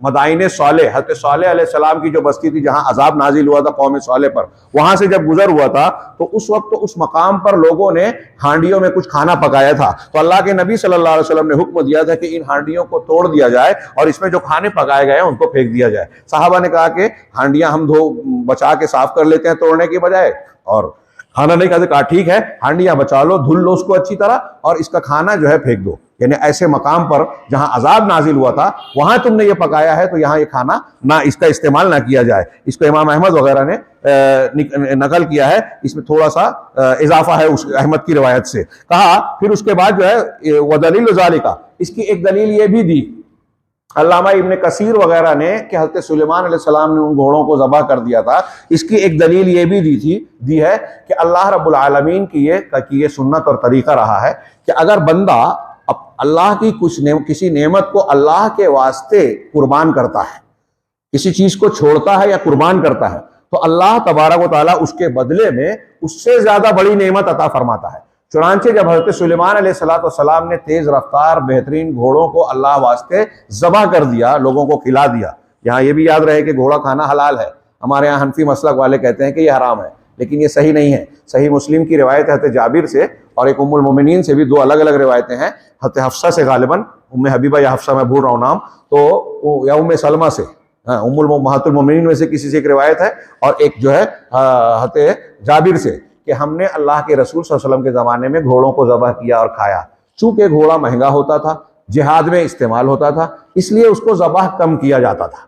मदाइन सालेह, हज़रत सालेह अलैहिस्सलाम की जो बस्ती थी जहां अजाब नाजिल हुआ था कौम सालेह पर, वहां से जब गुजर हुआ था तो उस वक्त तो उस मकाम पर लोगों ने हांडियों में कुछ खाना पकाया था। तो अल्लाह के नबी सल्लल्लाहु अलैहि वसल्लम ने हुक्म दिया था कि इन हांडियों को तोड़ दिया जाए और इसमें जो खाने पकाए गए हैं उनको फेंक दिया जाए। साहबा ने कहा कि हांडियां हम बचा के साफ कर लेते हैं तोड़ने की बजाय, और खाना नहीं खाते। कहा ठीक है, हांडियां बचा लो, धुल लो उसको अच्छी तरह और इसका खाना जो है फेंक दो। यानी ऐसे मकाम पर जहां अजाब नाजिल हुआ था वहां तुमने ये पकाया है तो यहाँ ये खाना ना, इसका इस्तेमाल ना किया जाए। इसको इमाम अहमद वगैरह ने नकल किया है, इसमें थोड़ा सा इजाफा है उस अहमद की रिवायत से। कहा फिर उसके बाद जो है व दलील ज़ालिका, इसकी एक दलील ये भी दी अल्लामा इब्न कसीर वगैरह ने कि हज़रत सुलेमान अलैहिस्सलाम ने उन घोड़ों को ज़बह कर दिया था। इसकी एक दलील ये भी दी है कि अल्लाह रब्बुल आलमीन की ये सुन्नत और तरीका रहा है कि अगर बंदा अल्लाह की किसी नेमत को अल्लाह के वास्ते कुर्बान करता है, किसी चीज को छोड़ता है या कुर्बान करता है, तो अल्लाह तबारक व तआला उसके बदले में उससे ज्यादा बड़ी नेमत अता फरमाता है। चुनांचे जब हज़रत सुलेमान अलैहिस्सलाम ने तेज रफ्तार बेहतरीन घोड़ों को अल्लाह वास्ते ज़बह कर दिया, लोगों को खिला दिया। यहाँ ये भी याद रहे कि घोड़ा खाना हलाल है। हमारे यहाँ हनफी मसलक वाले कहते हैं कि ये हराम है, लेकिन ये सही नहीं है। सही मुस्लिम की रिवायत है हज़रत जाबिर से और एक उम्मुल मोमिनीन से भी, दो अलग अलग रिवायतें हैं। हज़रत हफ्सा से गालिबन, उम्मे हबीबा या हफ्सा, मैं भूल रहा हूँ नाम, तो या उम्मे सलमा से, उम्मुल मोमिनीन में से किसी से एक रिवायत है, और एक जो है हज़रत जाबिर से कि हमने अल्लाह के रसूल सल्लल्लाहु अलैहि वसल्लम के ज़माने में घोड़ों को ज़बह किया और खाया। चूँकि घोड़ा महंगा होता था, जिहाद में इस्तेमाल होता था, इसलिए उसको ज़बह कम किया जाता था।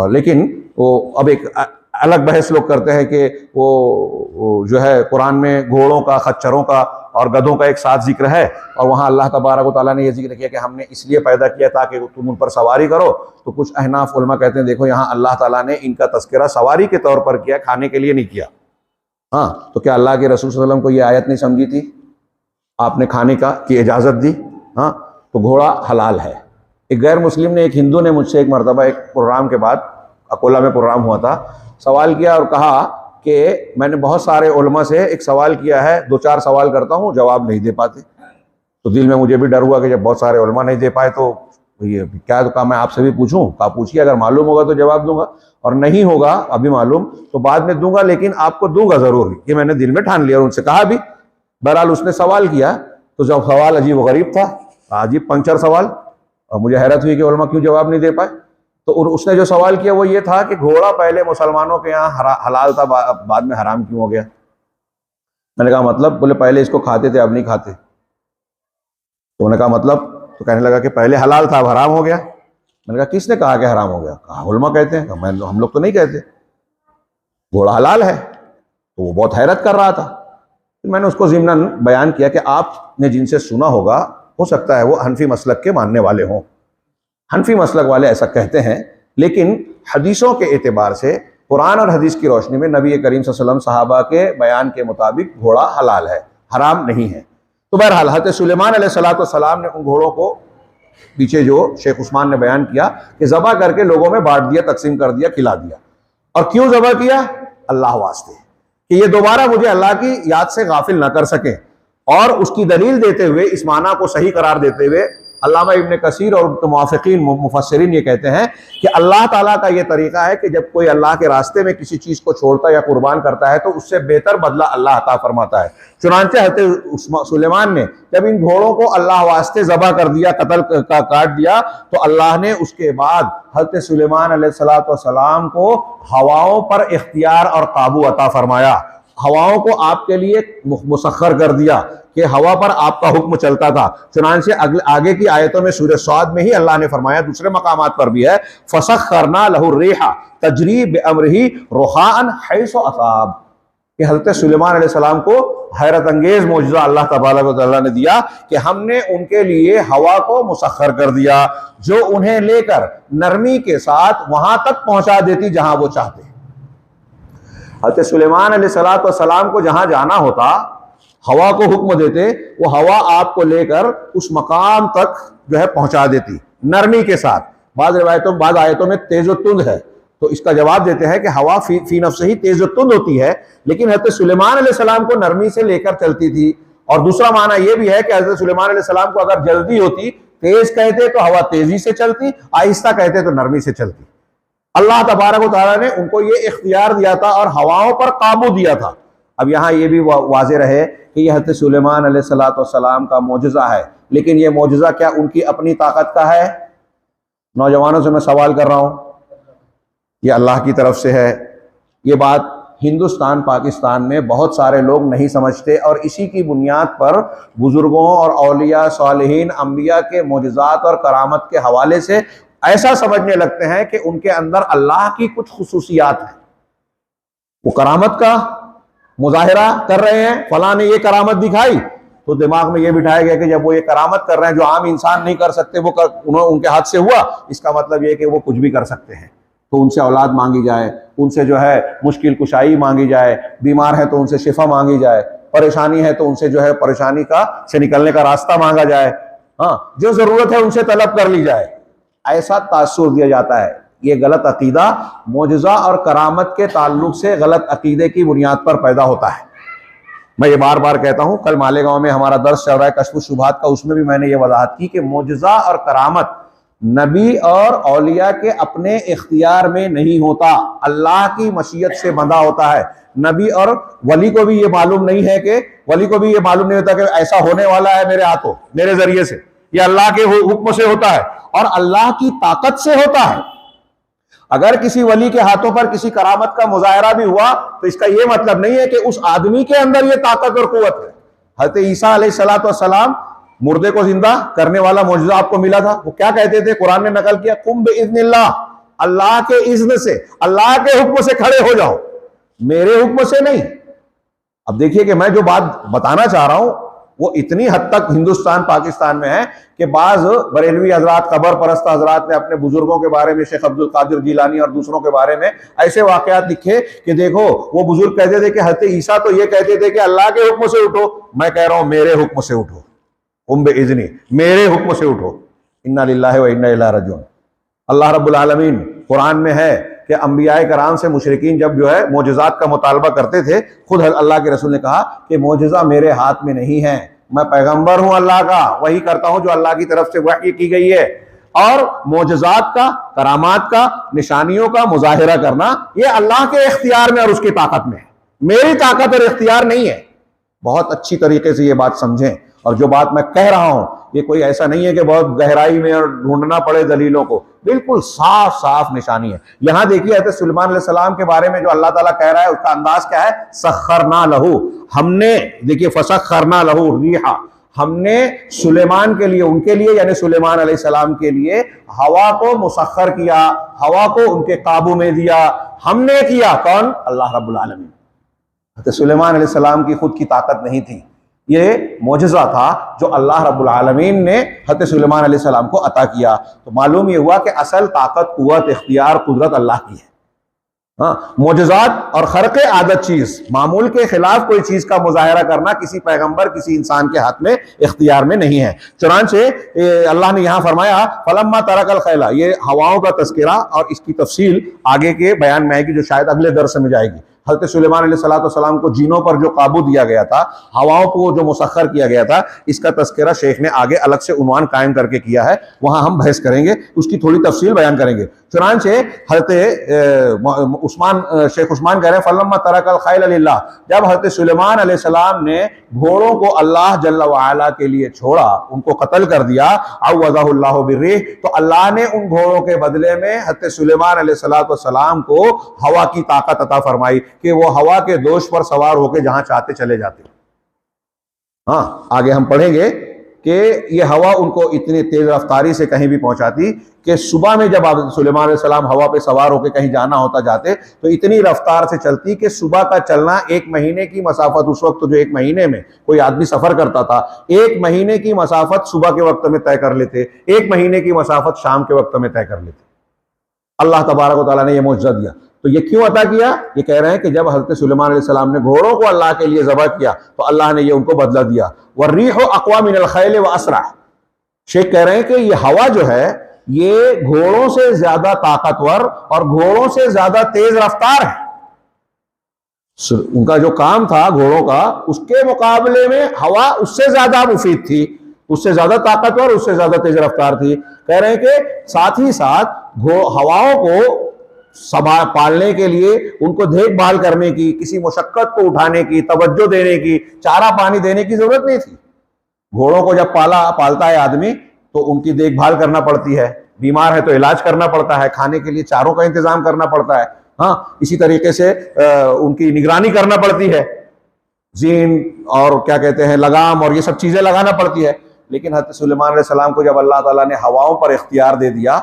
लेकिन वो अब एक अलग बहस लोग करते हैं कि वो जो है कुरान में घोड़ों का, खच्चरों का और गधों का एक साथ जिक्र है, और वहाँ अल्लाह तबारक व तआला ने यह जिक्र किया कि हमने इसलिए पैदा किया ताकि तुम उन पर सवारी करो। तो कुछ अहनाफ उलमा कहते हैं देखो यहाँ अल्लाह ताला ने इनका तज़किरा सवारी के तौर पर किया, खाने के लिए नहीं किया। तो क्या अल्लाह के रसूल सल्लल्लाहु अलैहि वसल्लम को ये आयत नहीं समझी थी? आपने खाने की इजाज़त दी। तो घोड़ा हलाल है। एक गैर मुस्लिम ने, एक हिंदू ने मुझसे एक मरतबा एक प्रोग्राम के बाद, अकोला में प्रोग्राम हुआ था, सवाल किया और कहा कि मैंने बहुत सारे उलमा से एक सवाल किया है, 2-4 सवाल करता हूँ, जवाब नहीं दे पाते। तो दिल में मुझे भी डर हुआ कि जब बहुत सारे उलमा नहीं दे पाए तो ये क्या, तो कहा मैं आपसे भी पूछूं? कहा पूछिए, अगर मालूम होगा तो जवाब दूंगा, और नहीं होगा अभी मालूम तो बाद में दूंगा, लेकिन आपको दूंगा जरूर, ये मैंने दिल में ठान लिया। और उनसे कहा भी। बहरहाल उसने सवाल किया, तो जब सवाल अजीब गरीब था, अजीब पंचर सवाल, और मुझे हैरत हुई कि उलमा क्यों जवाब नहीं दे पाए। तो उसने जो सवाल किया वो ये था कि घोड़ा पहले मुसलमानों के यहाँ हलाल था, बाद में हराम क्यों हो गया? मैंने कहा मतलब? बोले पहले इसको खाते थे अब नहीं खाते। तो उन्होंने कहा मतलब? तो कहने लगा कि पहले हलाल था अब हराम हो गया। मैंने कहा किसने कहा कि हराम हो गया? कहा उलमा कहते हैं। हम लोग तो नहीं कहते, घोड़ा हलाल है। तो वो बहुत हैरत कर रहा था। तो मैंने उसको ज़िम्नन बयान किया कि आपने जिनसे सुना होगा, हो सकता है वो हनफी मसलक के मानने वाले हों। हनफी मसलक वाले ऐसा कहते हैं, लेकिन हदीसों के एतबार से, कुरान और हदीस की रोशनी में नबी करीम सल्लल्लाहु अलैहि वसल्लम सहाबा के बयान के मुताबिक घोड़ा हलाल है, हराम नहीं है। तो बहरहाल हज़रत सुलेमान अलैहिस्सलाम ने उन घोड़ों को, पीछे जो शेख उस्मान ने बयान किया कि ज़बह करके लोगों में बांट दिया, तकसीम कर दिया, खिला दिया। और क्यों ज़बह किया? अल्लाह वास्ते, कि ये दोबारा मुझे अल्लाह की याद से गाफिल ना कर सके। और उसकी दलील देते हुए, इस माना को सही करार देते हुए अल्लामा इब्न कसीर और मुवाफ़िक़ीन मुफस्सिरीन ये कहते हैं कि अल्लाह ताला का ये तरीका है कि जब कोई अल्लाह के रास्ते में किसी चीज़ को छोड़ता या कुर्बान करता है तो उससे बेहतर बदला अल्लाह अता फरमाता है। चुनांचे हज़रत सुलेमान ने जब इन घोड़ों को अल्लाह वास्ते ज़बह कर दिया, कत्ल का काट दिया, तो अल्लाह ने उसके बाद हज़रत सुलेमान अलैहिस्सलाम को हवाओं पर इख्तियार और काबू अता फरमाया। हवाओं को आपके लिए मुसख्खर कर दिया कि हवा पर आपका हुक्म चलता था। चुनांचे आगे की आयतों में सूरह स्वाद में ही अल्लाह ने फरमाया, दूसरे मकामात पर भी है, फसख्खरना लहु रिहा तजरी बिअम्रिही रुखाअन हैसु असाब, कि हज़रत सुलेमान अलैहिस्सलाम को हैरत अंगेज मौजज़ा अल्लाह तबारक व तआला ने दिया कि हमने उनके लिए हवा को मुसख्खर कर दिया जो उन्हें लेकर नरमी के साथ वहां तक पहुंचा देती जहां वो चाहते। हज़रत सुलेमान अलैहिस्सलाम को जहां जाना होता हवा को हुक्म देते, वो हवा आपको लेकर उस मकाम तक जो है पहुंचा देती नरमी के साथ। बाद रिवायतों बाद आयतों में तेज व तुंद है, तो इसका जवाब देते हैं कि हवा फी नफ्स ही तेज व तुंद होती है, लेकिन हज़रत सुलेमान अलैहिस्सलाम को नरमी से लेकर चलती थी। और दूसरा माना यह भी है कि हज़रत सुलेमान अलैहिस्सलाम को अगर जल्दी होती, तेज कहते तो हवा तेजी से चलती, आहिस्ता कहते तो नरमी से चलती। अल्लाह तबारक व तआला ने उनको ये इख्तियार दिया था और हवाओं पर काबू दिया था। अब यहाँ ये भी वाज़ेह रहे कि यह हज़रत सुलेमान अलैहिस्सलाम का मोजज़ा है, लेकिन यह मोजज़ा क्या उनकी अपनी ताकत का है? नौजवानों से मैं सवाल कर रहा हूँ, ये अल्लाह की तरफ से है। ये बात हिंदुस्तान पाकिस्तान में बहुत सारे लोग नहीं समझते और इसी की बुनियाद पर बुजुर्गों और औलिया सालिहीन अंबिया के मोजज़ात और करामत के हवाले से ऐसा समझने लगते हैं कि उनके अंदर अल्लाह की कुछ खुसूसियात हैं। वो करामत का मुजाहिरा कर रहे हैं, फलां ने ये करामत दिखाई, तो दिमाग में ये बिठाया गया कि जब वो ये करामत कर रहे हैं जो आम इंसान नहीं कर सकते, वो उनके हाथ से हुआ, इसका मतलब ये कि वो कुछ भी कर सकते हैं। तो उनसे औलाद मांगी जाए, उनसे जो है मुश्किल कुशाई मांगी जाए, बीमार है तो उनसे शिफा मांगी जाए, परेशानी है तो उनसे जो है परेशानी का से निकलने का रास्ता मांगा जाए, हाँ, जो जरूरत है उनसे तलब कर ली जाए, ऐसा तासुर दिया जाता है। ये गलत अकीदा मोजज़ा और करामत के ताल्लुक से गलत अकीदे की बुनियाद पर पैदा होता है। मैं ये बार बार कहता हूँ, कल मालेगांव में हमारा दर्स चल रहा है कश्फ शुबहात का, उसमें भी मैंने ये वजाहत की कि मोजज़ा और करामत नबी और औलिया के अपने इख्तियार में नहीं होता, अल्लाह की मशीयत से बंधा होता है। नबी और वली को भी ये मालूम नहीं है कि वली को भी ये मालूम नहीं होता कि ऐसा होने वाला है मेरे हाथों, मेरे जरिए से। ये अल्लाह के हुक्म से होता है और अल्लाह की ताकत से होता है। अगर किसी वली के हाथों पर किसी करामत का मुजाहरा भी हुआ तो इसका यह मतलब नहीं है कि उस आदमी के अंदर यह ताकत और कुव्वत है। हज़रत ईसा अलैहिस्सलाम मुर्दे को जिंदा करने वाला मौजज़ा आपको मिला था। वो क्या कहते थे? कुरान ने नकल किया, कुम बिइज़्निल्लाह, अल्लाह के इज़्न से, अल्लाह के हुक्म से खड़े हो जाओ, मेरे हुक्म से नहीं। अब देखिए कि मैं जो बात बताना चाह रहा हूं वो इतनी हद तक हिंदुस्तान पाकिस्तान में है कि बाज बरेलवी हजरात, कबर परस्त हजरात ने अपने बुजुर्गों के बारे में, शेख अब्दुल कादिर जिलानी और दूसरों के बारे में ऐसे वाकयात लिखे कि देखो वो बुजुर्ग कहते थे कि हज़रत ईसा तो ये कहते थे कि अल्लाह के हुक्म से उठो, मैं कह रहा हूं मेरे हुक्म से उठो, उम्बे इज़्नी, मेरे हुक्म से उठो। इन्ना लिल्लाहि व इन्ना इलैहि राजिऊन। अल्लाह रब्बुल आलमीन कुरान में है कि अंबियाए कराम से मुशरिकीन जब जो है मोजज़ात का मुतालबा करते थे, खुद अल्लाह के रसूल ने कहा कि मोजज़ा मेरे हाथ में नहीं है, मैं पैगंबर हूं अल्लाह का, वही करता हूं जो अल्लाह की तरफ से वही की गई है। और मोजज़ात का, करामात का, निशानियों का मुजाहिरा करना यह अल्लाह के इख्तियार में और उसकी ताकत में है, मेरी ताकत और इख्तियार नहीं है। बहुत अच्छी तरीके से ये बात समझें। और जो बात मैं कह रहा हूं ये कोई ऐसा नहीं है कि बहुत गहराई में और ढूंढना पड़े दलीलों को, बिल्कुल साफ साफ निशानी है। यहां देखिए हज़रत सुलेमान अलैहिस्सलाम के बारे में जो अल्लाह ताला कह रहा है उसका अंदाज क्या है? सख्खरना लहू, हमने, देखिए फसख्खरना लहू रिहा, हमने सुलेमान के लिए, उनके लिए यानी सुलेमान अलैहिस्सलाम के लिए हवा को मुसख्खर किया, हवा को उनके काबू में दिया। हमने किया, कौन? अल्लाह रब्बुल आलमीन। हज़रत सुलेमान अलैहिस्सलाम की खुद की ताकत नहीं थी, ये मोजज़ा था जो अल्लाह रब्बुल आलमीन ने हज़रत सुलेमान अलैहिस्सलाम को अता किया। तो मालूम ये हुआ कि असल ताकत, कुव्वत, इख्तियार, कुदरत अल्लाह की है। हाँ, मोजज़ात और खर्क़े आदत चीज़, मामूल के खिलाफ कोई चीज़ का मुजाहिरा करना किसी पैगंबर, किसी इंसान के हाथ में, इख्तियार में नहीं है। चुनांचे अल्लाह ने यहाँ फरमाया फलम्मा तरकल खैला, ये हवाओं का तज़किरा और इसकी तफसील आगे के बयान में आएगी जो शायद अगले दर्स में जाएगी। हज़रत सुलेमान अलैहिस्सलाम को जीनों पर जो काबू दिया गया था, हवाओं को जो मुसख्खर किया गया था, इसका तज़किरा शेख ने आगे अलग से उन्वान कायम करके किया है, वहां हम बहस करेंगे, उसकी थोड़ी तफसील बयान करेंगे। चुनांचे हज़रत उस्मान, शेख उस्मान कह रहे हैं फलम्मा तरकल खैल लिल्लाह, जब हज़रत सुलेमान अलैहिस्सलाम ने घोड़ों को अल्लाह जल्ल व अला के लिए छोड़ा, उनको कत्ल कर दिया, अव्वज़हुल्लाहु बिर्रीह, तो अल्लाह ने उन घोड़ों के बदले में हज़रत सुलेमान अलैहिस्सलाम को हवा की ताकत अता फरमाई कि वो हवा के दोष पर सवार होकर जहां चाहते चले जाते। हाँ, आगे हम पढ़ेंगे कि ये हवा उनको इतनी तेज रफ्तारी से कहीं भी पहुंचाती कि सुबह में जब सुलेमान अलैहिस्सलाम हवा पे सवार होकर कहीं जाना होता जाते तो इतनी रफ्तार से चलती कि सुबह का चलना 1 महीने की मसाफत, उस वक्त तो जो 1 महीने में कोई आदमी सफर करता था, 1 महीने की मसाफत सुबह के वक्त में तय कर लेते, 1 महीने की मसाफत शाम के वक्त में तय कर लेते। अल्लाह तबारक व तआला ने यह मौजज़ा दिया। तो ये क्यों अता किया? ये कह रहे हैं कि जब हज़रत सुलेमान अलैहिस्सलाम ने घोड़ों को अल्लाह के लिए ज़बह किया तो अल्लाह ने ये उनको बदला दिया। वर्रीहु अक़वा मिनल खैल व असरा, शेख कह रहे हैं कि ये हवा जो है ये घोड़ों से ज्यादा ताकतवर और घोड़ों से ज्यादा तेज रफ्तार है। उनका जो काम था घोड़ों का, उसके मुकाबले में हवा उससे ज्यादा मुफीद थी, उससे ज्यादा ताकतवर, उससे ज्यादा तेज रफ्तार थी। कह रहे हैं कि साथ ही साथ हवाओं को पालने के लिए, उनको देखभाल करने की, किसी मुशक्कत को उठाने की, तवज्जो देने की, चारा पानी देने की जरूरत नहीं थी। घोड़ों को जब पालता है आदमी तो उनकी देखभाल करना पड़ती है, बीमार है तो इलाज करना पड़ता है, खाने के लिए चारों का इंतजाम करना पड़ता है, हाँ, इसी तरीके से उनकी निगरानी करना पड़ती है, जीन और क्या कहते हैं लगाम और ये सब चीजें लगाना पड़ती है। लेकिन हज़रत सुलेमान अलैहिस्सलाम को जब अल्लाह ताला ने हवाओं पर इख्तियार दे दिया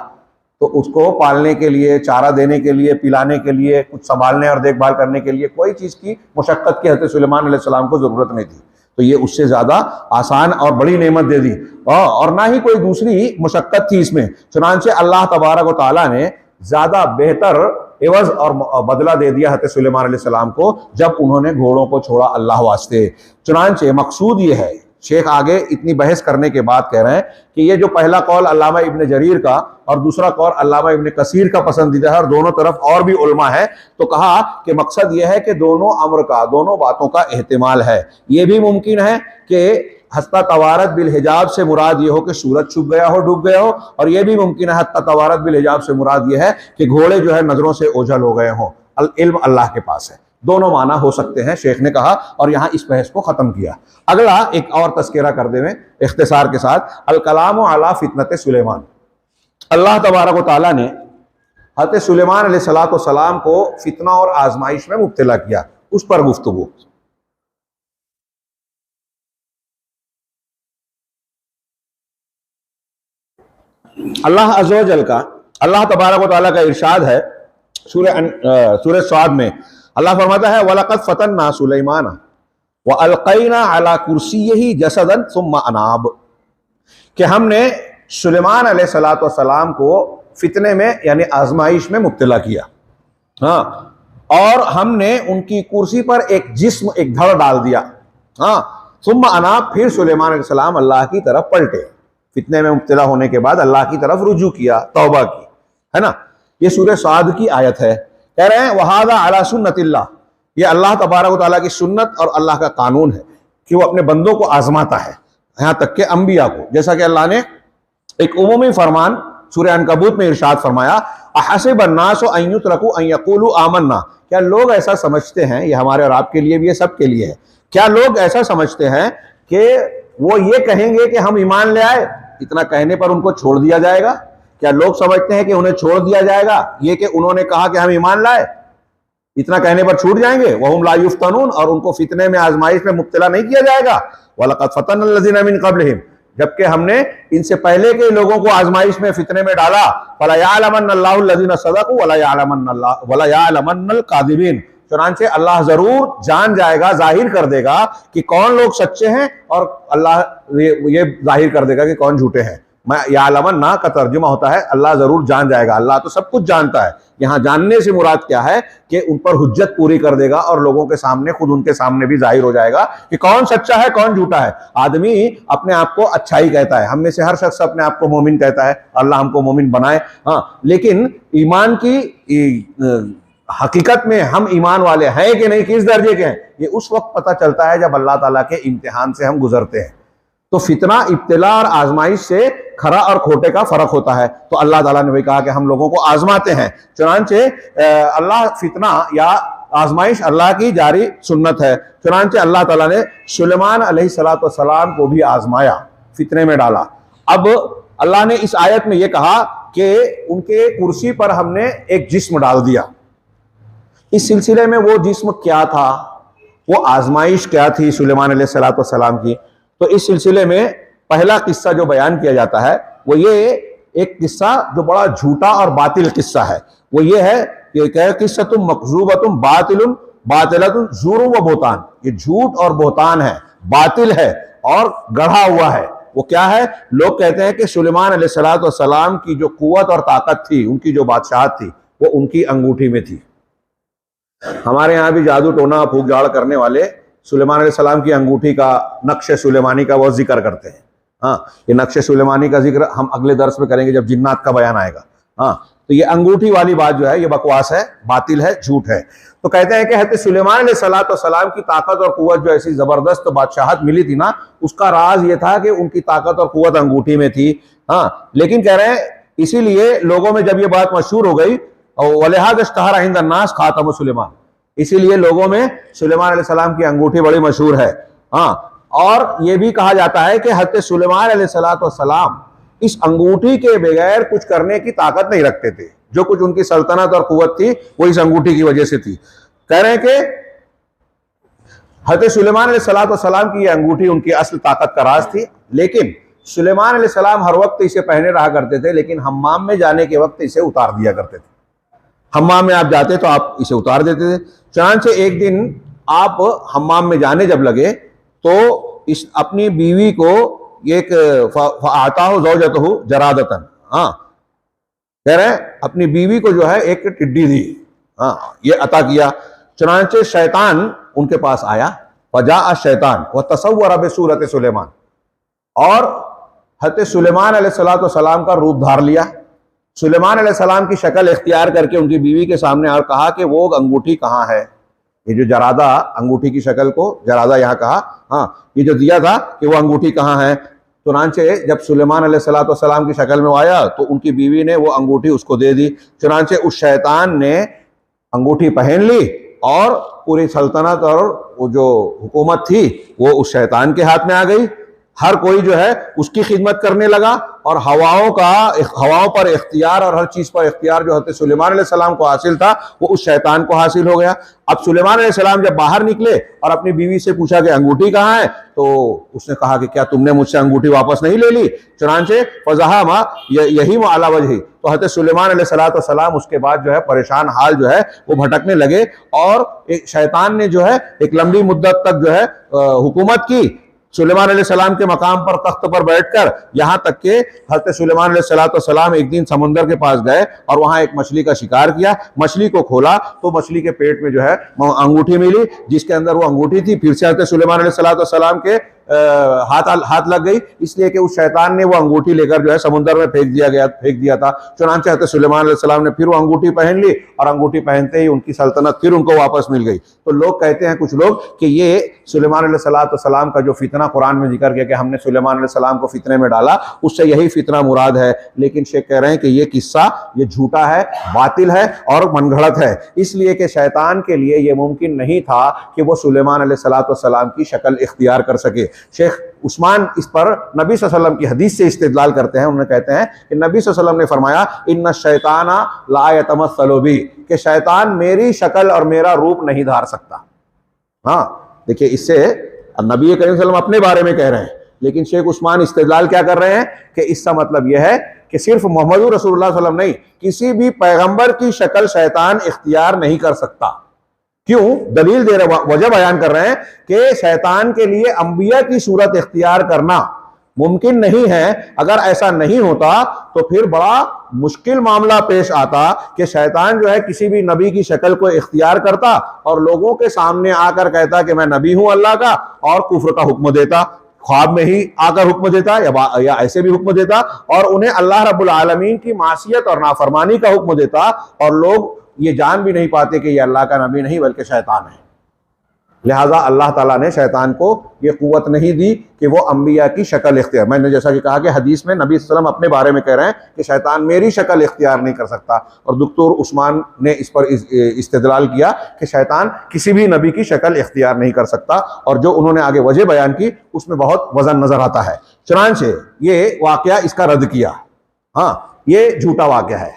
तो उसको पालने के लिए, चारा देने के लिए, पिलाने के लिए, कुछ संभालने और देखभाल करने के लिए कोई चीज़ की मुशक्कत की हज़रत सुलेमान अलैहिस्सलाम को ज़रूरत नहीं थी। तो ये उससे ज़्यादा आसान और बड़ी नेमत दे दी और ना ही कोई दूसरी मुशक्कत थी इसमें। चुनांचे अल्लाह तबारक व तआला ने ज़्यादा बेहतर एवज और बदला दे दिया हज़रत सुलेमान अलैहिस्सलाम को जब उन्होंने घोड़ों को छोड़ा अल्लाह वास्ते। चुनांचे मकसूद ये है, शेख आगे इतनी बहस करने के बाद कह रहे हैं कि ये जो पहला कौल अल्लामा इब्न जरीर का और दूसरा कौल अल्लामा इब्न कसीर का पसंदीदा है और दोनों तरफ और भी उलमा है, तो कहा कि मकसद यह है कि दोनों अम्र का, दोनों बातों का एहतिमाल है। ये भी मुमकिन है कि हत्ता तवारत बिल हिजाब से मुराद ये हो कि सूरज छुप गया हो, डूब गया हो, और यह भी मुमकिन है हत्ता तवारत बिल हिजाब से मुराद ये है कि घोड़े जो है नजरों से ओझल हो गए हों। इल्म अल्लाह के पास है। दोनों माना हो सकते हैं, शेख ने कहा, और यहां इस बहस को खत्म किया। अगला एक और तस्करा कर दे में इख्तिसार के साथ, अल कलाम अला फितनत सुलेमान। अल्लाह तबारक व तआला ने हज़रत सुलेमान अलैहिस्सलाम को फितना और आजमाइश में मुब्तला किया, उस पर गुफ्तगू। अल्लाह अज़्ज़ व जल का, अल्लाह तबारक व तआला का इरशाद है सूरह स्वाद में, अल्लाह फरमाता है वलक़द फ़तन्ना सुलैमान व अलक़ैना अला कुर्सिय्यिही जसदन सुम्मा अनाब, कि हमने सुलेमान अलैहिस्सलाम को फितने में यानी आजमाइश में मुब्तला किया, हाँ, और हमने उनकी कुर्सी पर एक जिस्म, एक धड़ डाल दिया, हाँ, सुम्मा अनाब, फिर सुलेमान अलैहिस्सलाम अल्लाह की तरफ पलटे। फितने में मुब्तला होने के बाद अल्लाह की तरफ रुजू किया, तौबा की, है ना। ये सूरह साद की आयत है। कह रहे हैं वहादा अला सुन्नतिल्लाह, ये अल्लाह तबारक व तआला की सुन्नत और अल्लाह का कानून है कि वो अपने बंदों को आजमाता है, यहाँ तक के अंबिया को। जैसा कि अल्लाह ने एक उमूमी फरमान सूरह अनकबूत में इरशाद फरमाया, अहसिब अन्नासु अन युत्रकू अन यक़ूलू आमन्ना, क्या लोग ऐसा समझते हैं, ये हमारे और आपके लिए भी है, सबके लिए है, क्या लोग ऐसा समझते हैं कि वो ये कहेंगे कि हम ईमान ले आए, इतना कहने पर उनको छोड़ दिया जाएगा? क्या लोग समझते हैं कि उन्हें छोड़ दिया जाएगा, ये कि उन्होंने कहा कि हम ईमान लाए, इतना कहने पर छूट जाएंगे? वहुम ला युफ्तनून, और उनको फितने में आजमाइश में मुब्तला नहीं किया जाएगा। वलक़द फ़तन्ना लज़ीना मिन क़ब्लिहिम, जबकि हमने इनसे पहले के लोगों को आजमाइश में फितने में डाला। फला यअलमन्नल्लाहु लज़ीना सदक़ू वला यअलमन्नल काज़िबीन, चुनांचे अल्लाह जरूर जान जाएगा, जाहिर कर देगा कि कौन लोग सच्चे हैं, और अल्लाह ये जाहिर कर देगा कि कौन झूठे हैं। मैं यालमन ना का तर्जुमा होता है अल्लाह जरूर जान जाएगा, अल्लाह तो सब कुछ जानता है। यहाँ जानने से मुराद क्या है कि उन पर हुज्जत पूरी कर देगा और लोगों के सामने, खुद उनके सामने भी जाहिर हो जाएगा कि कौन सच्चा है, कौन झूठा है। आदमी अपने आप को अच्छा ही कहता है, हम में से हर शख्स अपने आप को मोमिन कहता है, अल्लाह हमको मोमिन बनाए, हाँ, लेकिन ईमान की हकीकत में हम ईमान वाले हैं कि नहीं, किस दर्जे के हैं, ये उस वक्त पता चलता है जब अल्लाह ताला के इम्तिहान से हम गुजरते हैं। तो फितना, इब्तिला और आजमाइश से खरा और खोटे का फर्क होता है। तो अल्लाह ताला ने भी कहा कि हम लोगों को आजमाते हैं। चुनांचे अल्लाह फितना या आजमाइश अल्लाह की जारी सुन्नत है। चुनांचे अल्लाह ताला ने सुलेमान अलैहिस्सलाम को भी आजमाया, फितने में डाला। अब अल्लाह ने इस आयत में यह कहा कि उनके कुर्सी पर हमने एक जिस्म डाल दिया। इस सिलसिले में वो जिस्म क्या था, वो आजमाइश क्या थी सुलेमान अलैहिस्सलाम की, तो इस सिलसिले में पहला किस्सा जो बयान किया जाता है वो ये एक किस्सा जो बड़ा झूठा और बातिल किस्सा है। वो ये है कि किस्सा तुम मकजूबतुम बातिलुन बातिलतुन ज़ुरुम व बोतान, ये झूठ और बोतान है, बातिल है और गढ़ा हुआ है। वो क्या है? लोग कहते हैं कि सुलेमान अलैहिस्सलाम की जो कुव्वत और ताकत थी, उनकी जो बादशाहत थी, वो उनकी अंगूठी में थी। हमारे यहाँ भी जादू टोना फूक झाड़ करने वाले सुलेमान अलैहिस्सलाम की अंगूठी का, नक्शे सुलेमानी का वो जिक्र करते हैं। हाँ, ये नक्शे सुलेमानी का जिक्र हम अगले दर्स में करेंगे जब जिन्नात का बयान आएगा। हाँ, तो ये अंगूठी वाली बात जो है ये बकवास है, बातिल है, झूठ है। तो कहते हैं कि हज़रत सुलेमान अलैहिस्सलाम की ताकत और कुव्वत जो ऐसी जबरदस्त बादशाहत मिली थी ना, उसका राज ये था कि उनकी ताकत और कुव्वत अंगूठी में थी। हाँ, लेकिन कह रहे हैं इसीलिए लोगों में जब ये बात मशहूर हो गई, वलिहाज़ा इश्तहरा इंद अन्नास खातम सुलेमान, इसीलिए लोगों में सुलेमान अलैहिस्सलाम की अंगूठी बड़ी मशहूर है। हाँ, और ये भी कहा जाता है कि हज़रत सुलेमान अलैहिस्सलाम इस अंगूठी के बगैर कुछ करने की ताकत नहीं रखते थे। जो कुछ उनकी सल्तनत और कुव्वत थी वो इस अंगूठी की वजह से थी। कह रहे हैं कि हज़रत सुलेमान अलैहिस्सलाम की यह अंगूठी उनकी असल ताकत का राज थी। लेकिन सुलेमान अलैहिस्सलाम हर वक्त इसे पहने रहा करते थे, लेकिन हम्माम में जाने के वक्त इसे उतार दिया करते थे। हम्माम में आप जाते तो आप इसे उतार देते थे। चुनांचे एक दिन आप हम्माम में जाने जब लगे तो इस अपनी बीवी को एक आता हो ज़ौजतहु जरादतन, हाँ, कह रहे हैं अपनी बीवी को जो है एक टिड्डी दी, हाँ, ये अता किया। चुनांचे शैतान उनके पास आया, फजा शैतान व तसव्वरा बिसूरत सुलेमान, और हज़रत सुलेमान अलैहिस्सलाम का रूप धार लिया। सुलेमान अलैहिस्सलाम की शक्ल इख्तियार करके उनकी बीवी के सामने और कहा कि वो अंगूठी कहाँ है। ये जो जरादा, अंगूठी की शक्ल को जरादा यहाँ कहा, हाँ, ये जो दिया था कि वो अंगूठी कहाँ है। चुनांचे जब सुलेमान अलैहिस्सलाम की शक्ल में आया तो उनकी बीवी ने वो अंगूठी उसको दे दी। चुनांचे उस शैतान ने अंगूठी पहन ली और पूरी सल्तनत और वो जो हुकूमत थी वो उस शैतान के हाथ में आ गई। हर कोई जो है उसकी खिदमत करने लगा और हवाओं पर इख्तियार और हर चीज पर इख्तियार जो हज़रत सुलेमान अलैहिस्सलाम को हासिल था वो उस शैतान को हासिल हो गया। अब सुलेमान अलैहिस्सलाम जब बाहर निकले और अपनी बीवी से पूछा कि अंगूठी कहाँ है, तो उसने कहा कि क्या तुमने मुझसे अंगूठी वापस नहीं ले ली। चुनांचे फज़हा मा यही व अला वजही, तो हज़रत सुलेमान अलैहिस्सलाम उसके बाद जो है परेशान हाल जो है वो भटकने लगे और एक शैतान ने जो है एक लंबी मुद्दत तक जो है हुकूमत की। सुलेमान अलैहिस्सलाम के मकाम पर, तख्त पर बैठकर, यहां तक के हज़रत सुलेमान अलैहिस्सलाम एक दिन समुंदर के पास गए और वहां एक मछली का शिकार किया। मछली को खोला तो मछली के पेट में जो है अंगूठी मिली, जिसके अंदर वो अंगूठी थी। फिर से हज़रत सुलेमान अलैहिस्सलाम के हाथ लग गई, इसलिए कि उस शैतान ने वो अंगूठी लेकर जो है समुंदर में फेंक दिया था। चुनांचे हज़रत सुलेमान अलैहिस्सलाम ने फिर वो अंगूठी पहन ली और अंगूठी पहनते ही उनकी सल्तनत फिर उनको वापस मिल गई। तो लोग कहते हैं, कुछ लोग, कि ये सुलेमान अलैहिस्सलाम का जो फितना कुरान में जिक्र किया कि हमने सुलेमान अलैहिस्सलाम को फितने में डाला, उससे यही फितना मुराद है। लेकिन शेख कह रहे हैं कि ये किस्सा ये झूठा है, बातिल है और मनगढ़ंत है, इसलिए कि शैतान के लिए ये मुमकिन नहीं था कि वो सुलेमान अलैहिस्सलाम की शक्ल इख्तियार कर सके। शेख उस्मान इस पर नबी सल्लल्लाहु अलैहि वसल्लम की हदीस से इस्तेदलाल करते हैं। उन्हें कहते हैं कि नबी सल्लल्लाहु अलैहि वसल्लम ने फरमाया, इन्ना शैताना ला यतमस्सलु बी, कि शैतान मेरी शक्ल और मेरा रूप नहीं धार सकता। हाँ, देखिए, इससे नबी करीम सल्लल्लाहु अलैहि वसल्लम अपने बारे में कह रहे हैं, लेकिन शेख उस्मान इस्तेदलाल क्या कर रहे हैं कि इसका मतलब यह है कि सिर्फ मोहम्मद रसूलुल्लाह सल्लल्लाहु अलैहि वसल्लम नहीं, किसी भी पैगंबर की शक्ल शैतान इख्तियार नहीं कर सकता। क्यों? दलील दे रहे, वजह बयान कर रहे हैं कि शैतान के लिए अंबिया की सूरत इख्तियार करना मुमकिन नहीं है। अगर ऐसा नहीं होता तो फिर बड़ा मुश्किल मामला पेश आता कि शैतान जो है किसी भी नबी की शक्ल को इख्तियार करता और लोगों के सामने आकर कहता कि मैं नबी हूं अल्लाह का, और कुफ्र का हुक्म देता, ख्वाब में ही आकर हुक्म देता या ऐसे भी हुक्म देता और उन्हें अल्लाह रब्बुल आलमीन की मासियत और नाफरमानी का हुक्म देता, और लोग ये जान भी नहीं पाते कि ये अल्लाह का नबी नहीं बल्कि शैतान है। लिहाजा अल्लाह ताला ने शैतान को ये क़ुव्वत नहीं दी कि वो अंबिया की शक्ल इख्तियार, मैंने जैसा कि कहा कि हदीस में नबी सल्लल्लाहु अलैहि वसल्लम अपने बारे में कह रहे हैं कि शैतान मेरी शक्ल इख्तियार नहीं कर सकता, और डॉक्टर उस्मान ने इस पर इस्तिदलाल किया कि शैतान किसी भी नबी की शक्ल इख्तियार नहीं कर सकता, और जो उन्होंने आगे वजह बयान की उसमें बहुत वजन नजर आता है। चुनांचे ये वाकया इसका रद्द किया। हाँ, ये झूठा वाकया है।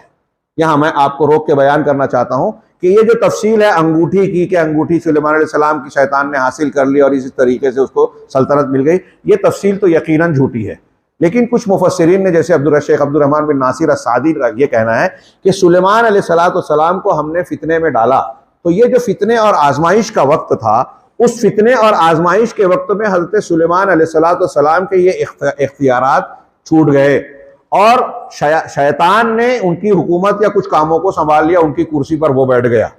यहाँ मैं आपको रोक के बयान करना चाहता हूँ कि ये जो तफसील है अंगूठी की, कि अंगूठी सुलेमान अलैहिस्सलाम की शैतान ने हासिल कर ली और इसी तरीके से उसको सल्तनत मिल गई, ये तफसील तो यकीनन झूठी है। लेकिन कुछ मुफस्सिरीन ने, जैसे शेख अब्दुर्रहमान बिन नासिर अस्सादी का ये कहना है कि सुलेमान अलैहिस्सलाम को हमने फितने में डाला, तो ये जो फितने और आजमाइश का वक्त था, उस फितने और आजमाइश के वक्त में हज़रत सुलेमान अलैहिस्सलाम के ये इख्तियारात छूट गए और शैतान ने उनकी हुकूमत या कुछ कामों को संभाल लिया, उनकी कुर्सी पर वो बैठ गया।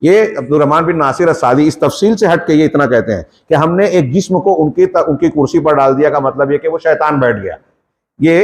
ये अब्दुर्रहमान बिन नासिर अस्सादी इस तफसील से हट के ये इतना कहते हैं कि हमने एक जिस्म को उनकी कुर्सी पर डाल दिया, का मतलब ये कि वो शैतान बैठ गया। ये